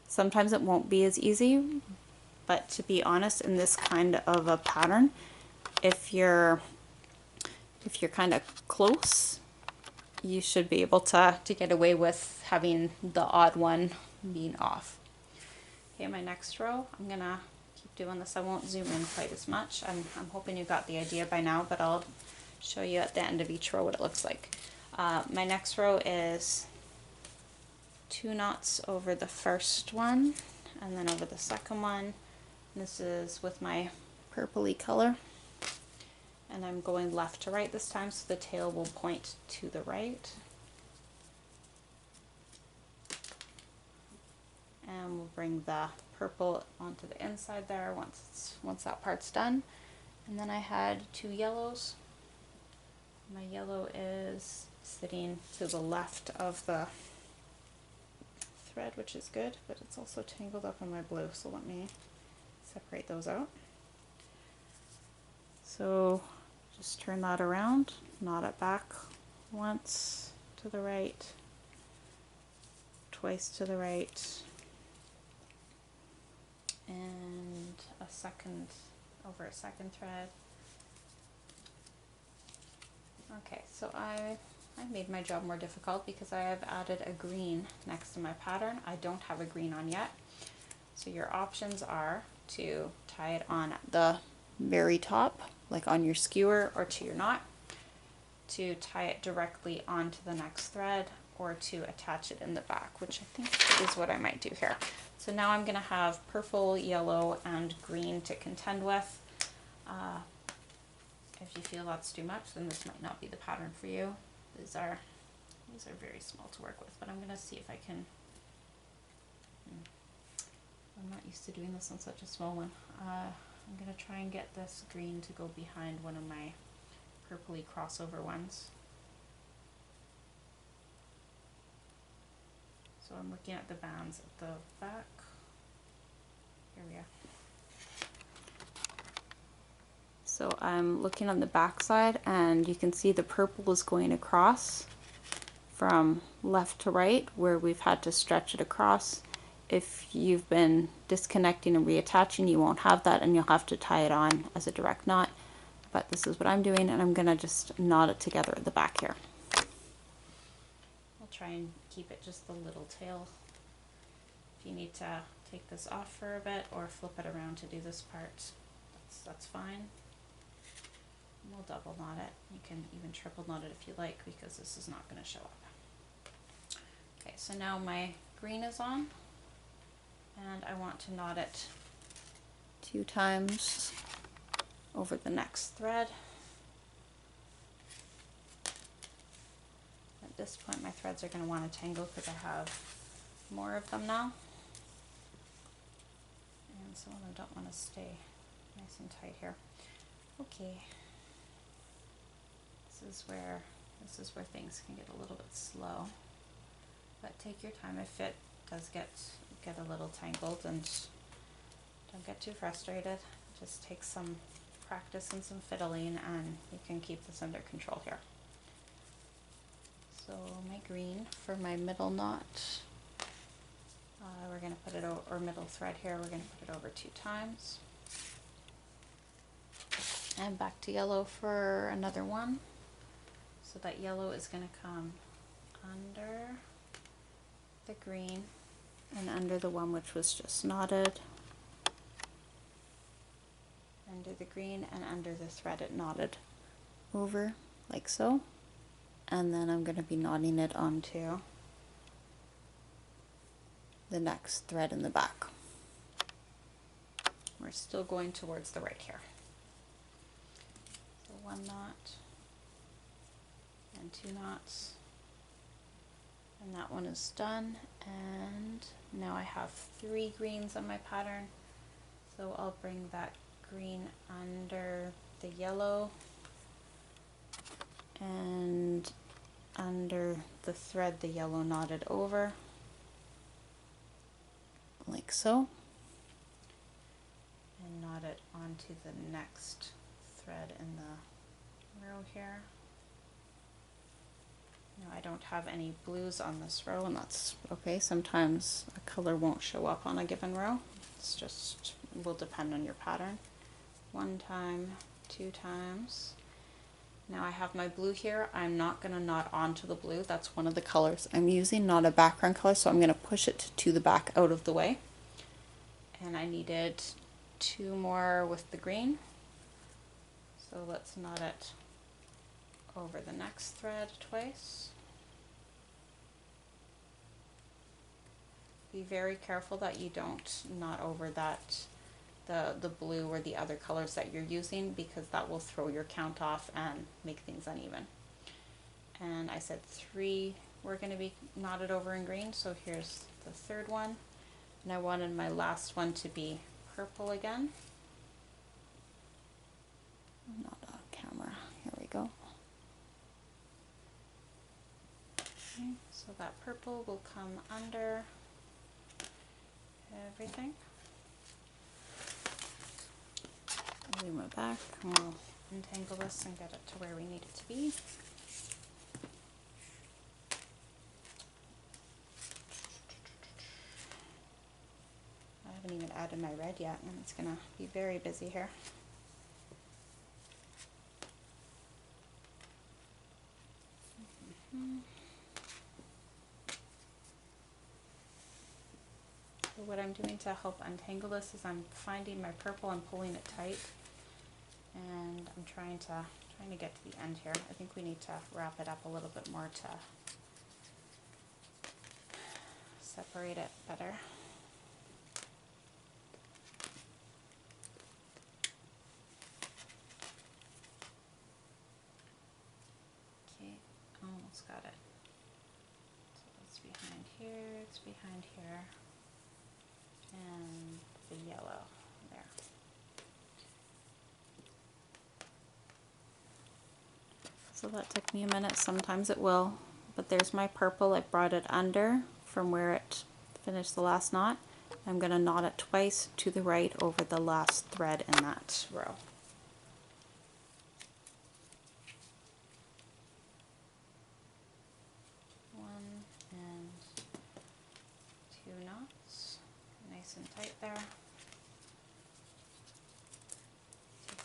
Speaker 1: Sometimes it won't be as easy, but to be honest, in this kind of a pattern, if you're kind of close, you should be able to get away with having the odd one being off. Okay, my next row, I'm gonna keep doing this. I won't zoom in quite as much. I'm hoping you got the idea by now, but I'll show you at the end of each row what it looks like. My next row is 2 knots over the first one and then over the second one. This is with my purpley color, and I'm going left to right this time, so the tail will point to the right. And we'll bring the purple onto the inside there once that part's done. And then I had 2 yellows. My yellow is sitting to the left of the thread, which is good, but it's also tangled up in my blue, so let me separate those out. So just turn that around, knot it back once to the right, twice to the right, and a second over a second thread. Okay, so I made my job more difficult because I have added a green next to my pattern. I don't have a green on yet. So your options are to tie it on the very top, like on your skewer or to your knot, to tie it directly onto the next thread, or to attach it in the back, which I think is what I might do here. So now I'm going to have purple, yellow, and green to contend with. If you feel that's too much, then this might not be the pattern for you. These are very small to work with, but I'm going to see if I can. I'm not used to doing this on such a small one. I'm going to try and get this green to go behind one of my purpley crossover ones. So I'm looking at the bands at the back. Here we are. So I'm looking on the back side, and you can see the purple is going across from left to right where we've had to stretch it across. If you've been disconnecting and reattaching, you won't have that, and you'll have to tie it on as a direct knot. But this is what I'm doing, and I'm going to just knot it together at the back here. I'll try and keep it just the little tail. If you need to take this off for a bit or flip it around to do this part, that's fine. We'll double knot it. You can even triple knot it if you like, because this is not going to show up. Okay, so now my green is on, and I want to knot it 2 times over the next thread. At this point my threads are going to want to tangle because I have more of them now, and some of them don't want to stay nice and tight here. Okay. This is where things can get a little bit slow, but take your time. If it does get a little tangled, and don't get too frustrated. Just take some practice and some fiddling, and you can keep this under control here. So my green for my middle knot, we're going to put it over, or middle thread here, we're going to put it over 2 times, and back to yellow for another one. So that yellow is going to come under the green and under the one which was just knotted. under the green and under the thread it knotted over, like so. And then I'm going to be knotting it onto the next thread in the back. We're still going towards the right here. So 1 knot and 2 knots, and that one is done. And now I have 3 greens on my pattern, so I'll bring that green under the yellow and under the thread the yellow knotted over, like so, and knot it onto the next thread in the row here. Now I don't have any blues on this row, and that's okay. Sometimes a color won't show up on a given row. It's just, it will depend on your pattern. 1 time, 2 times. Now I have my blue here. I'm not going to knot onto the blue. That's one of the colors I'm using, not a background color, so I'm going to push it to the back out of the way. And I needed 2 more with the green. So let's knot it over the next thread twice. Be very careful that you don't knot over that the blue or the other colors that you're using, because that will throw your count off and make things uneven. And I said 3 were going to be knotted over in green, so here's the 3rd one. And I wanted my last one to be purple again. Not on camera. Here we go. Okay, so that purple will come under everything. Zoom it back and we'll untangle this and get it to where we need it to be. I haven't even added my red yet, and it's going to be very busy here. So what I'm doing to help untangle this is I'm finding my purple and pulling it tight, and I'm trying to get to the end here. I think we need to wrap it up a little bit more to separate it better. Okay, almost got it. So it's behind here, it's behind here, and the yellow there. So that took me a minute. Sometimes it will, but there's my purple. I brought it under from where it finished the last knot. I'm going to knot it twice to the right over the last thread in that row. One and 2 knots, nice and tight there.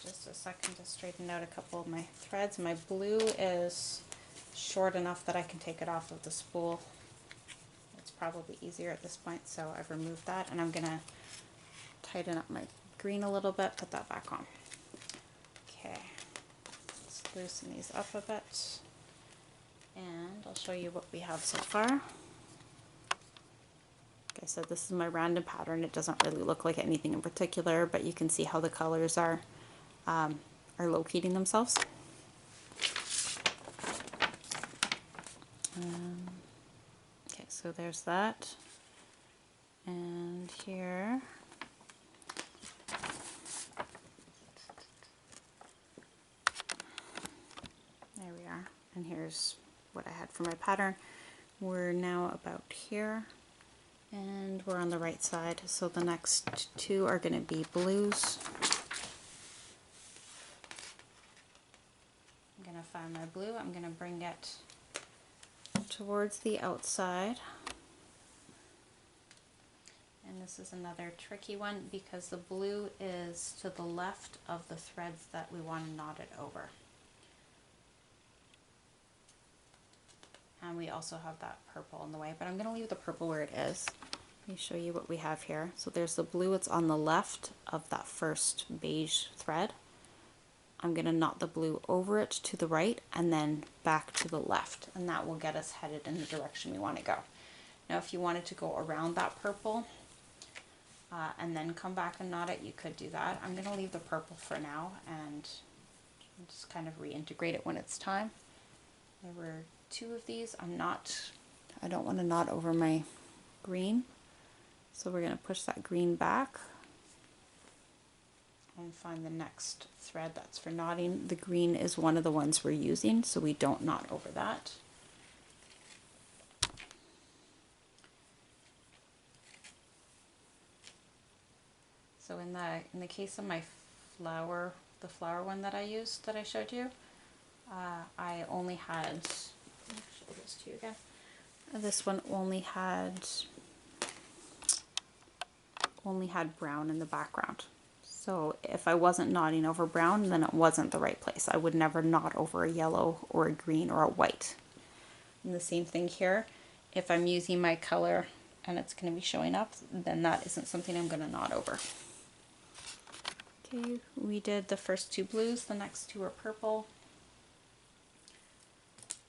Speaker 1: Just a second to straighten out a couple of my threads. My blue is short enough that I can take it off of the spool. It's probably easier at this point, so I've removed that, and I'm gonna tighten up my green a little bit, put that back on. Okay, let's loosen these up a bit, and I'll show you what we have so far. Like I said, this is my random pattern. It doesn't really look like anything in particular, but you can see how the colors are locating themselves. Okay, so there's that. And here, there we are. And here's what I had for my pattern. We're now about here, and we're on the right side. So the next 2 are going to be blues. I'm going to find my blue. I'm going to bring it towards the outside. And this is another tricky one because the blue is to the left of the threads that we want to knot it over. And we also have that purple in the way, but I'm going to leave the purple where it is. Let me show you what we have here. So there's the blue, it's on the left of that first beige thread. I'm going to knot the blue over it to the right and then back to the left, and that will get us headed in the direction we want to go. Now if you wanted to go around that purple and then come back and knot it, you could do that. I'm going to leave the purple for now and just kind of reintegrate it when it's time. There were 2 of these. I don't want to knot over my green, so we're going to push that green back and find the next thread that's for knotting. The green is one of the ones we're using, so we don't knot over that. So in the case of my flower, the flower one that I used, that I showed you, I only had, let me show this to you again. This one only had brown in the background. So if I wasn't knotting over brown, then it wasn't the right place. I would never knot over a yellow or a green or a white. And the same thing here. If I'm using my color and it's going to be showing up, then that isn't something I'm going to knot over. Okay, we did the first 2 blues, the next 2 are purple.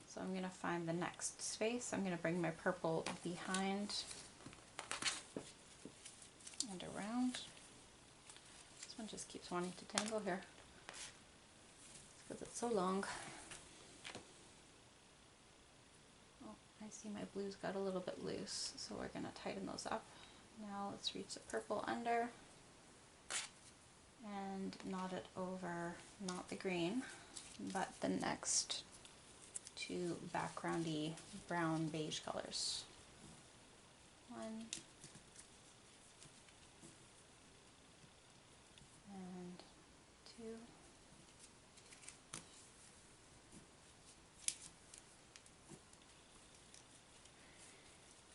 Speaker 1: So I'm going to find the next space. I'm going to bring my purple behind and around. This one just keeps wanting to tangle here because it's so long. Oh, I see my blues got a little bit loose, so we're going to tighten those up. Now let's reach the purple under and knot it over, not the green, but the next 2 backgroundy brown beige colors. 1 and 2.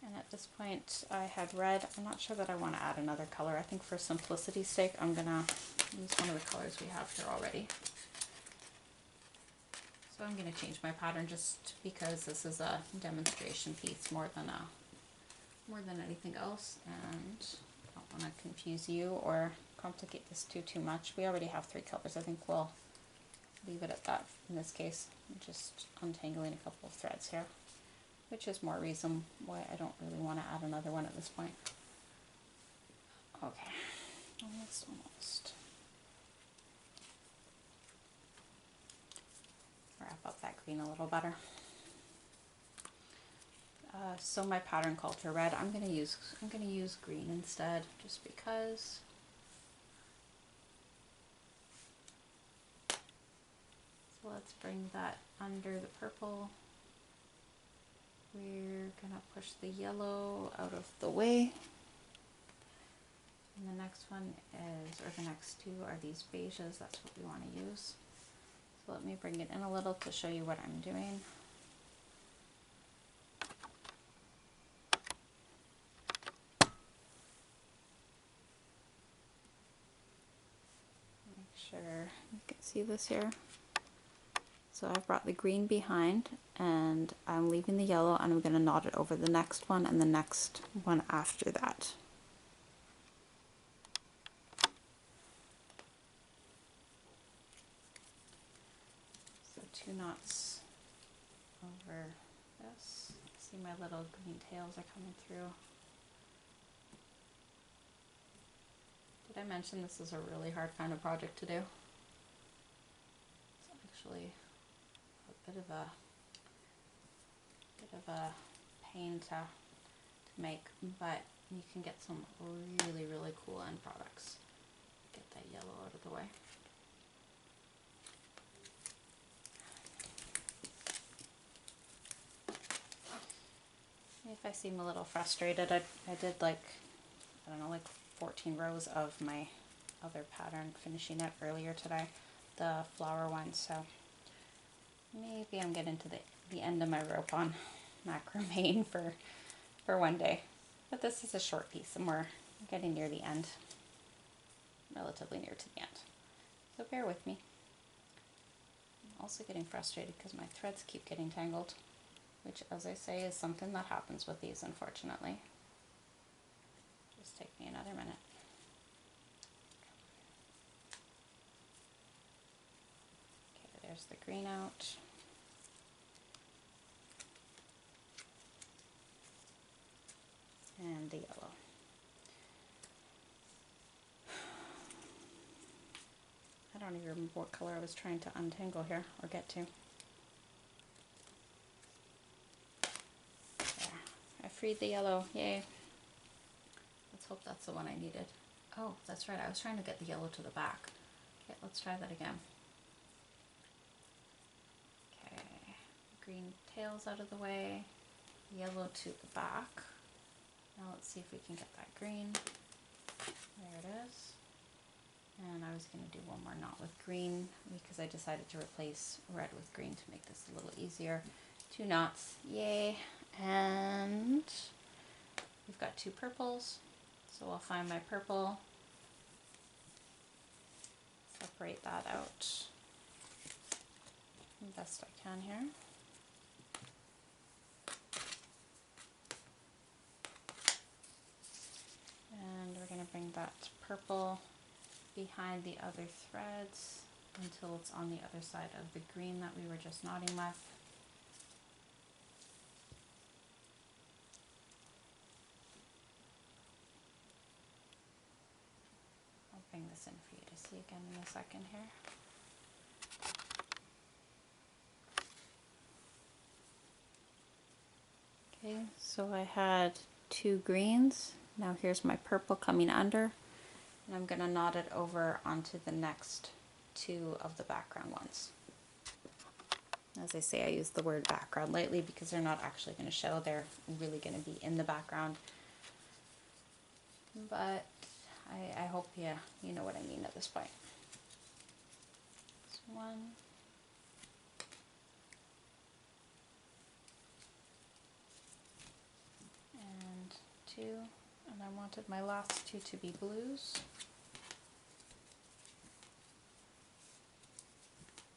Speaker 1: And at this point I had red. I'm not sure that I want to add another color. I think for simplicity's sake I'm gonna use one of the colors we have here already. So I'm going to change my pattern just because this is a demonstration piece more than anything else, and I don't want to confuse you or complicate this too much. We already have 3 colors. I think we'll leave it at that in this case. I'm just untangling a couple of threads here, which is more reason why I don't really want to add another one at this point. Okay, almost. Wrap up that green a little better. So my pattern called for red. I'm gonna use green instead, just because. So let's bring that under the purple. We're gonna push the yellow out of the way. And the next one is, or the next 2 are these beiges. That's what we want to use. So let me bring it in a little to show you what I'm doing. Make sure you can see this here. So I've brought the green behind and I'm leaving the yellow, and I'm going to knot it over the next one and the next one after that. So 2 knots over this. See my little green tails are coming through. Did I mention this is a really hard kind of project to do? It's actually a bit of a pain to make, but you can get some really cool end products. Get that yellow out of the way. If I seem a little frustrated, I did like 14 rows of my other pattern, finishing it earlier today, the flower one, so maybe I'm getting to the end of my rope on macrame for one day. But this is a short piece and we're getting near the end, relatively near to the end. So bear with me. I'm also getting frustrated because my threads keep getting tangled, which, as I say, is something that happens with these, unfortunately. just take me another minute. Okay, there's the green out. And the yellow. I don't even remember what color I was trying to untangle here, or get to. There. I freed the yellow, yay. Let's hope that's the one I needed. Oh, that's right, I was trying to get the yellow to the back. Okay, let's try that again. Okay, green tails out of the way, yellow to the back. Now let's see if we can get that green. There it is. And I was going to do one more knot with green because I decided to replace red with green to make this a little easier. 2 knots, yay. And we've got 2 purples. So I'll find my purple, separate that out the best I can here. And we're going to bring that purple behind the other threads until it's on the other side of the green that we were just knotting with. I'll bring this in for you to see again in a second here. Okay, so I had 2 greens. Now here's my purple coming under. And I'm going to knot it over onto the next 2 of the background ones. As I say, I use the word background lightly because they're not actually going to show. They're really going to be in the background. But I hope you know what I mean at this point. That's 1. And 2. And I wanted my last 2 to be blues.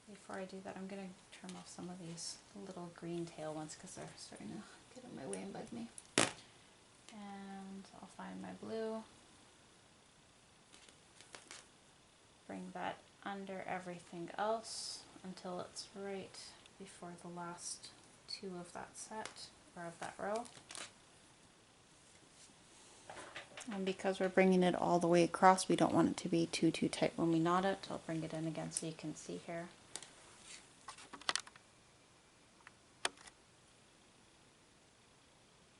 Speaker 1: Before I do that, I'm going to trim off some of these little green tail ones because they're starting to get in my way and bug me. And I'll find my blue, bring that under everything else until it's right before the last 2 of that set, or of that row. And because we're bringing it all the way across, we don't want it to be too tight when we knot it. I'll bring it in again so you can see here.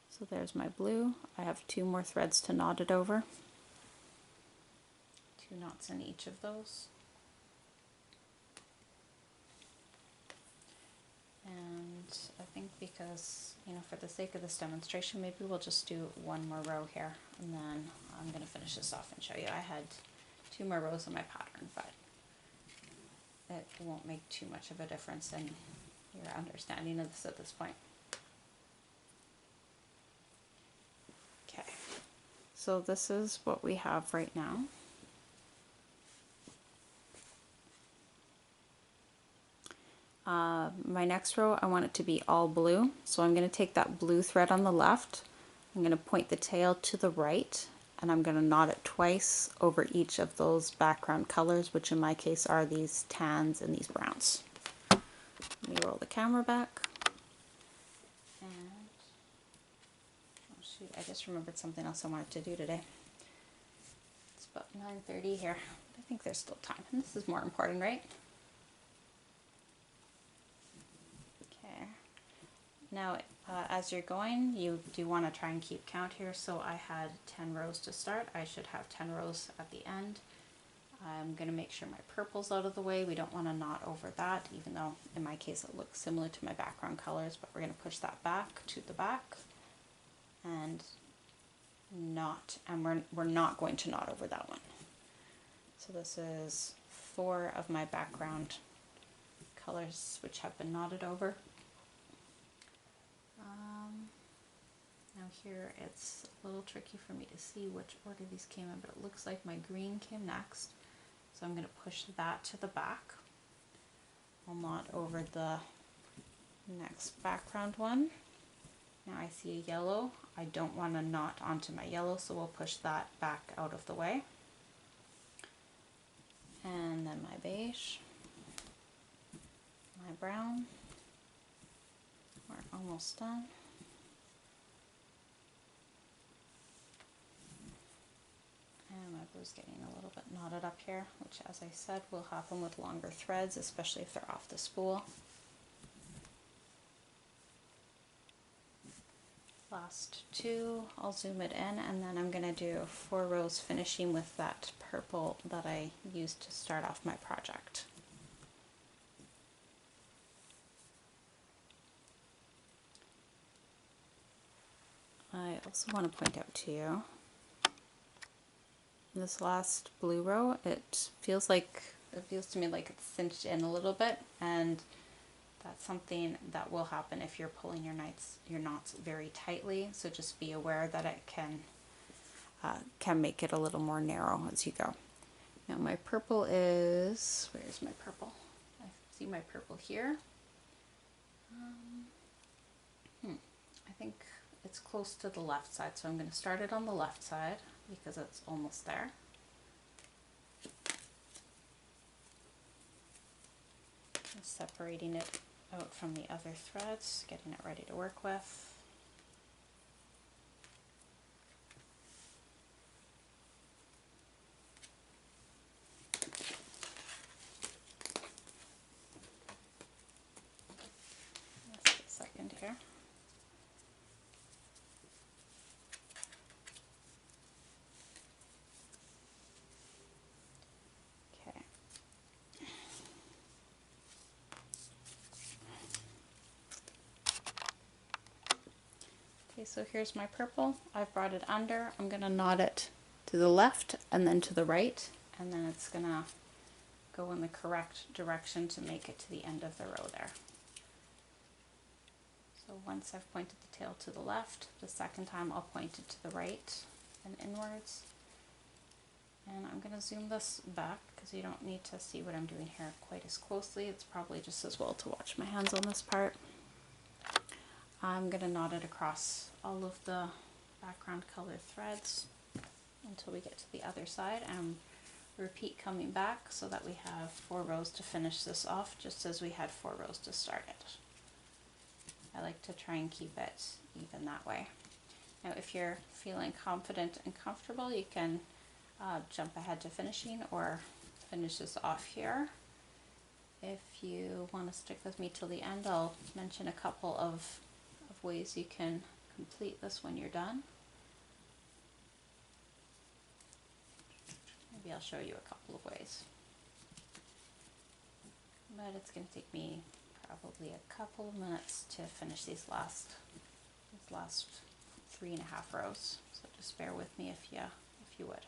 Speaker 1: So there's my blue. I have 2 more threads to knot it over. 2 knots in each of those. And I think because, for the sake of this demonstration, maybe we'll just do 1 more row here, and then I'm going to finish this off and show you. I had 2 more rows in my pattern, but it won't make too much of a difference in your understanding of this at this point. Okay, so this is what we have right now. My next row, I want it to be all blue, so I'm going to take that blue thread on the left, I'm going to point the tail to the right, and I'm going to knot it twice over each of those background colors, which in my case are these tans and these browns. Let me roll the camera back. And, oh shoot, I just remembered something else I wanted to do today. It's about 9:30 here. I think there's still time, and this is more important, right? Now, as you're going, you do want to try and keep count here. So I had 10 rows to start. I should have 10 rows at the end. I'm going to make sure my purple's out of the way. We don't want to knot over that, even though in my case it looks similar to my background colors, but we're going to push that back to the back and knot, and we're not going to knot over that one. So this is 4 of my background colors which have been knotted over. Now here it's a little tricky for me to see which order these came in, but it looks like my green came next. So I'm going to push that to the back. I'll knot over the next background one. Now I see a yellow. I don't want to knot onto my yellow, so we'll push that back out of the way. And then my beige, my brown. We're almost done. And my blue's getting a little bit knotted up here, which, as I said, will happen with longer threads, especially if they're off the spool. Last two, I'll zoom it in, and then I'm going to do 4 rows finishing with that purple that I used to start off my project. I also want to point out to you, this last blue row, it feels to me like it's cinched in a little bit, and that's something that will happen if you're pulling your knots very tightly. So just be aware that it can make it a little more narrow as you go. Now my purple is, where's my purple? I see my purple here. I think it's close to the left side, so I'm going to start it on the left side because it's almost there. Just separating it out from the other threads, getting it ready to work with. Just a second here. Okay. Okay, so here's my purple. I've brought it under. I'm going to knot it to the left and then to the right, and then it's going to go in the correct direction to make it to the end of the row there. So once I've pointed the tail to the left, the second time I'll point it to the right and inwards. And I'm going to zoom this back because you don't need to see what I'm doing here quite as closely. It's probably just as well to watch my hands on this part. I'm going to knot it across all of the background color threads until we get to the other side, and repeat coming back so that we have 4 rows to finish this off, just as we had 4 rows to start it. I like to try and keep it even that way. Now if you're feeling confident and comfortable, you can jump ahead to finishing or finish this off here. If you want to stick with me till the end, I'll mention a couple of ways you can complete this when you're done. Maybe I'll show you a couple of ways. But it's going to take me probably a couple of minutes to finish these last 3.5 rows. So just bear with me if you would.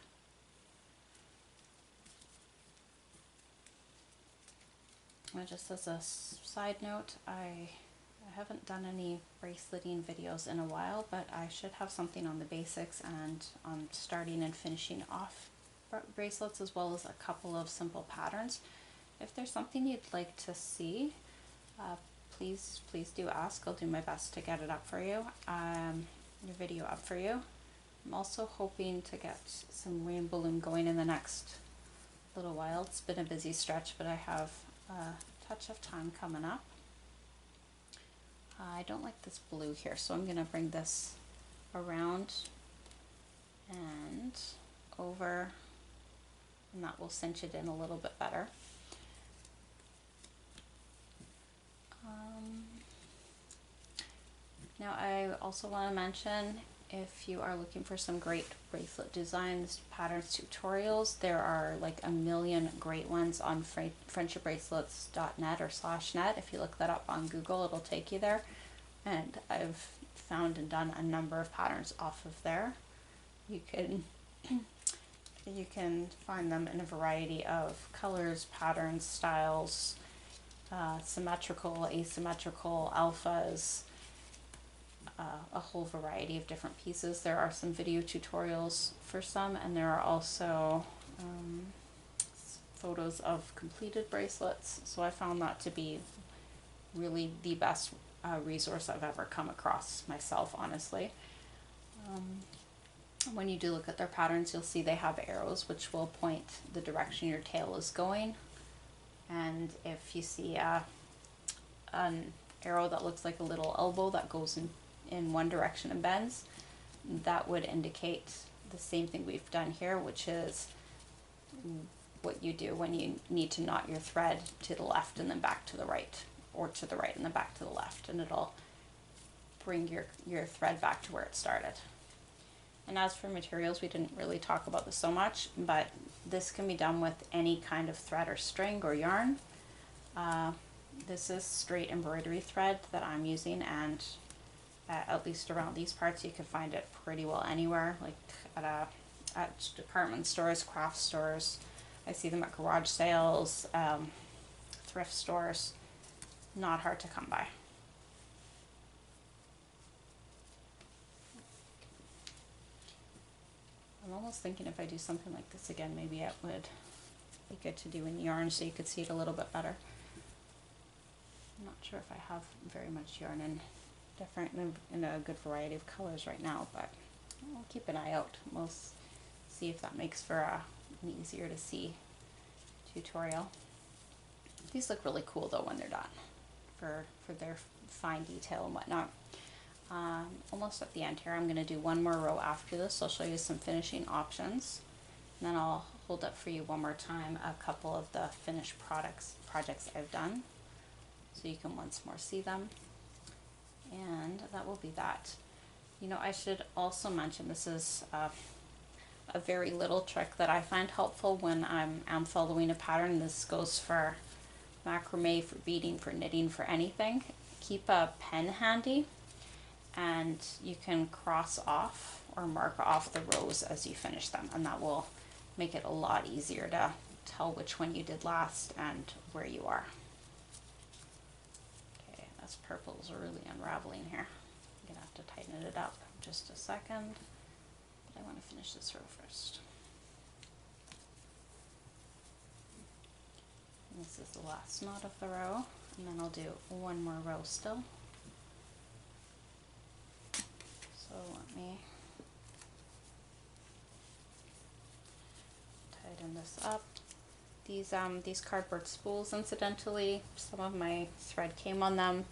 Speaker 1: And just as a side note, I haven't done any braceleting videos in a while, but I should have something on the basics and on starting and finishing off bracelets, as well as a couple of simple patterns. If there's something you'd like to see, please do ask. I'll do my best to get it up for you, your video up for you. I'm also hoping to get some rainbow loom going in the next little while. It's been a busy stretch, but I have a touch of time coming up. I don't like this blue here, so I'm going to bring this around and over, and that will cinch it in a little bit better. Now I also want to mention, if you are looking for some great bracelet designs, patterns, tutorials, there are like a million great ones on friendshipbracelets.net or /net. If you look that up on Google, it'll take you there. And I've found and done a number of patterns off of there. You can find them in a variety of colors, patterns, styles, symmetrical, asymmetrical, alphas, a whole variety of different pieces. There are some video tutorials for some, and there are also photos of completed bracelets. So I found that to be really the best resource I've ever come across myself, honestly. When you do look at their patterns, you'll see they have arrows which will point the direction your tail is going. And if you see an arrow that looks like a little elbow that goes in one direction and bends, that would indicate the same thing we've done here, which is what you do when you need to knot your thread to the left and then back to the right, or to the right and then back to the left, and it'll bring your thread back to where it started. And as for materials, we didn't really talk about this so much, but this can be done with any kind of thread or string or yarn. This is straight embroidery thread that I'm using, and at least around these parts you can find it pretty well anywhere, like at department stores, craft stores. I see them at garage sales, thrift stores. Not hard to come by. I'm almost thinking if I do something like this again, maybe it would be good to do in yarn so you could see it a little bit better. I'm not sure if I have very much yarn in a good variety of colors right now, but we'll keep an eye out. We'll see if that makes for an easier to see tutorial. These look really cool though when they're done, for their fine detail and whatnot. Almost at the end here, I'm going to do one more row after this, so I'll show you some finishing options, and then I'll hold up for you one more time a couple of the finished projects I've done, so you can once more see them. And that will be that. You know, I should also mention, this is a very little trick that I find helpful when I'm following a pattern. This goes for macrame, for beading, for knitting, for anything. Keep a pen handy, and you can cross off or mark off the rows as you finish them, and that will make it a lot easier to tell which one you did last and where you are. Okay, this purple is really unraveling here. I'm gonna have to tighten it up just a second, but I want to finish this row first. And this is the last knot of the row, and then I'll do one more row still. So let me tighten this up. These cardboard spools, incidentally, some of my thread came on them.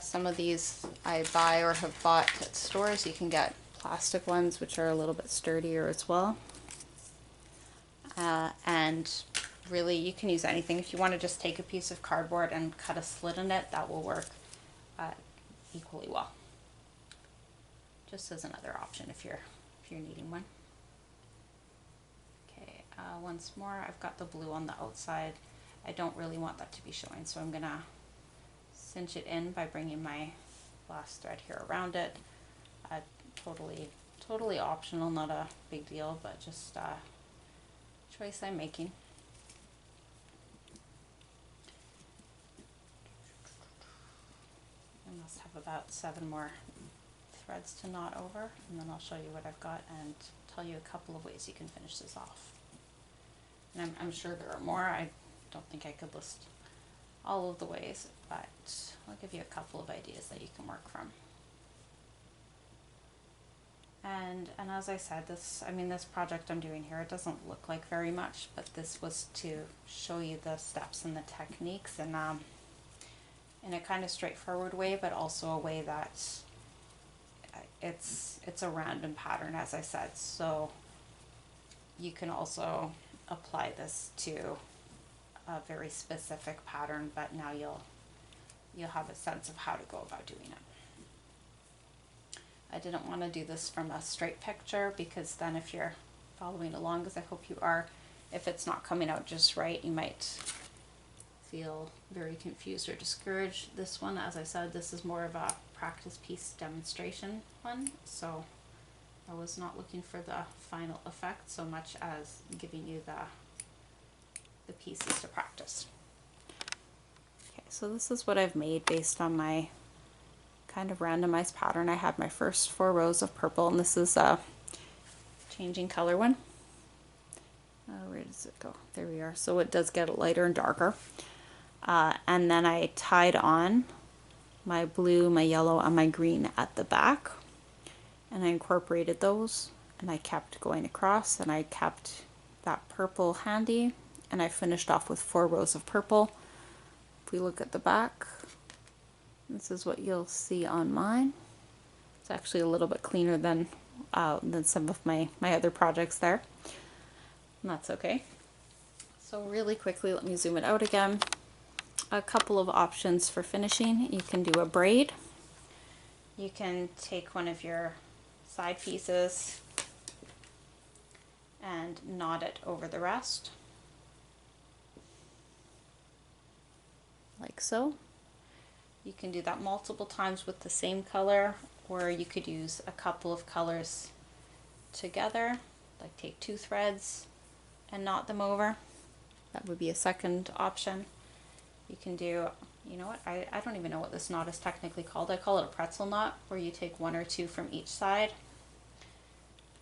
Speaker 1: Some of these I buy or have bought at stores. You can get plastic ones which are a little bit sturdier as well. And really you can use anything. If you want to just take a piece of cardboard and cut a slit in it, that will work equally well. Just as another option if you're needing one. Okay, once more, I've got the blue on the outside. I don't really want that to be showing, so I'm gonna cinch it in by bringing my last thread here around it. Totally optional, not a big deal, but just a choice I'm making. I must have about 7 more threads to knot over, and then I'll show you what I've got and tell you a couple of ways you can finish this off. And I'm sure there are more. I don't think I could list all of the ways, but I'll give you a couple of ideas that you can work from. And as I said, this project I'm doing here, it doesn't look like very much, but this was to show you the steps and the techniques, and in a kind of straightforward way, but also a way that it's a random pattern, as I said, so you can also apply this to a very specific pattern, but now you'll have a sense of how to go about doing it. I didn't want to do this from a straight picture, because then if you're following along, as I hope you are, if it's not coming out just right, you might feel very confused or discouraged. This one, as I said, this is more of a practice piece demonstration one, so I was not looking for the final effect so much as giving you the pieces to practice. Okay, so this is what I've made based on my kind of randomized pattern. I had my first 4 rows of purple, and this is a changing color one. Where does it go? There we are. So it does get lighter and darker. And then I tied on my blue, my yellow, and my green at the back. And I incorporated those, and I kept going across, and I kept that purple handy, and I finished off with 4 rows of purple. If we look at the back, this is what you'll see on mine. It's actually a little bit cleaner than some of my other projects there. And that's okay. So really quickly, let me zoom it out again. A couple of options for finishing. You can do a braid. You can take one of your side pieces and knot it over the rest, like so. You can do that multiple times with the same color, or you could use a couple of colors together, like take 2 threads and knot them over. That would be a second option. You can do, you know what, I don't even know what this knot is technically called. I call it a pretzel knot, where you take 1 or 2 from each side.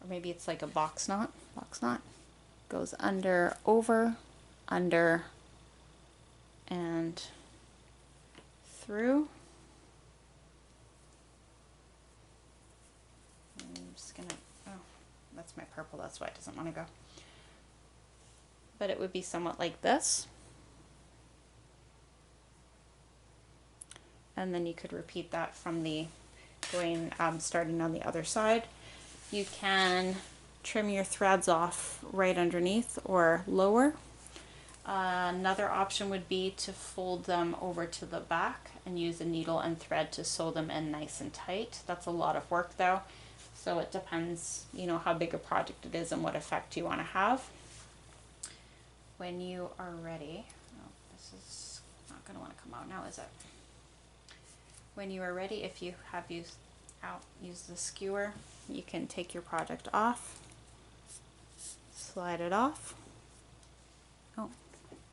Speaker 1: Or maybe it's like a box knot. Goes under, over, under, and through. I'm just gonna, oh, that's my purple, that's why it doesn't want to go. But it would be somewhat like this. And then you could repeat that from the starting on the other side. You can trim your threads off right underneath or lower. Another option would be to fold them over to the back and use a needle and thread to sew them in nice and tight. That's a lot of work though, so it depends, you know, how big a project it is and what effect you want to have. When you are ready, oh, this is not going to want to come out now, is it? When you are ready, if you have used the skewer, you can take your project off, slide it off. Oh,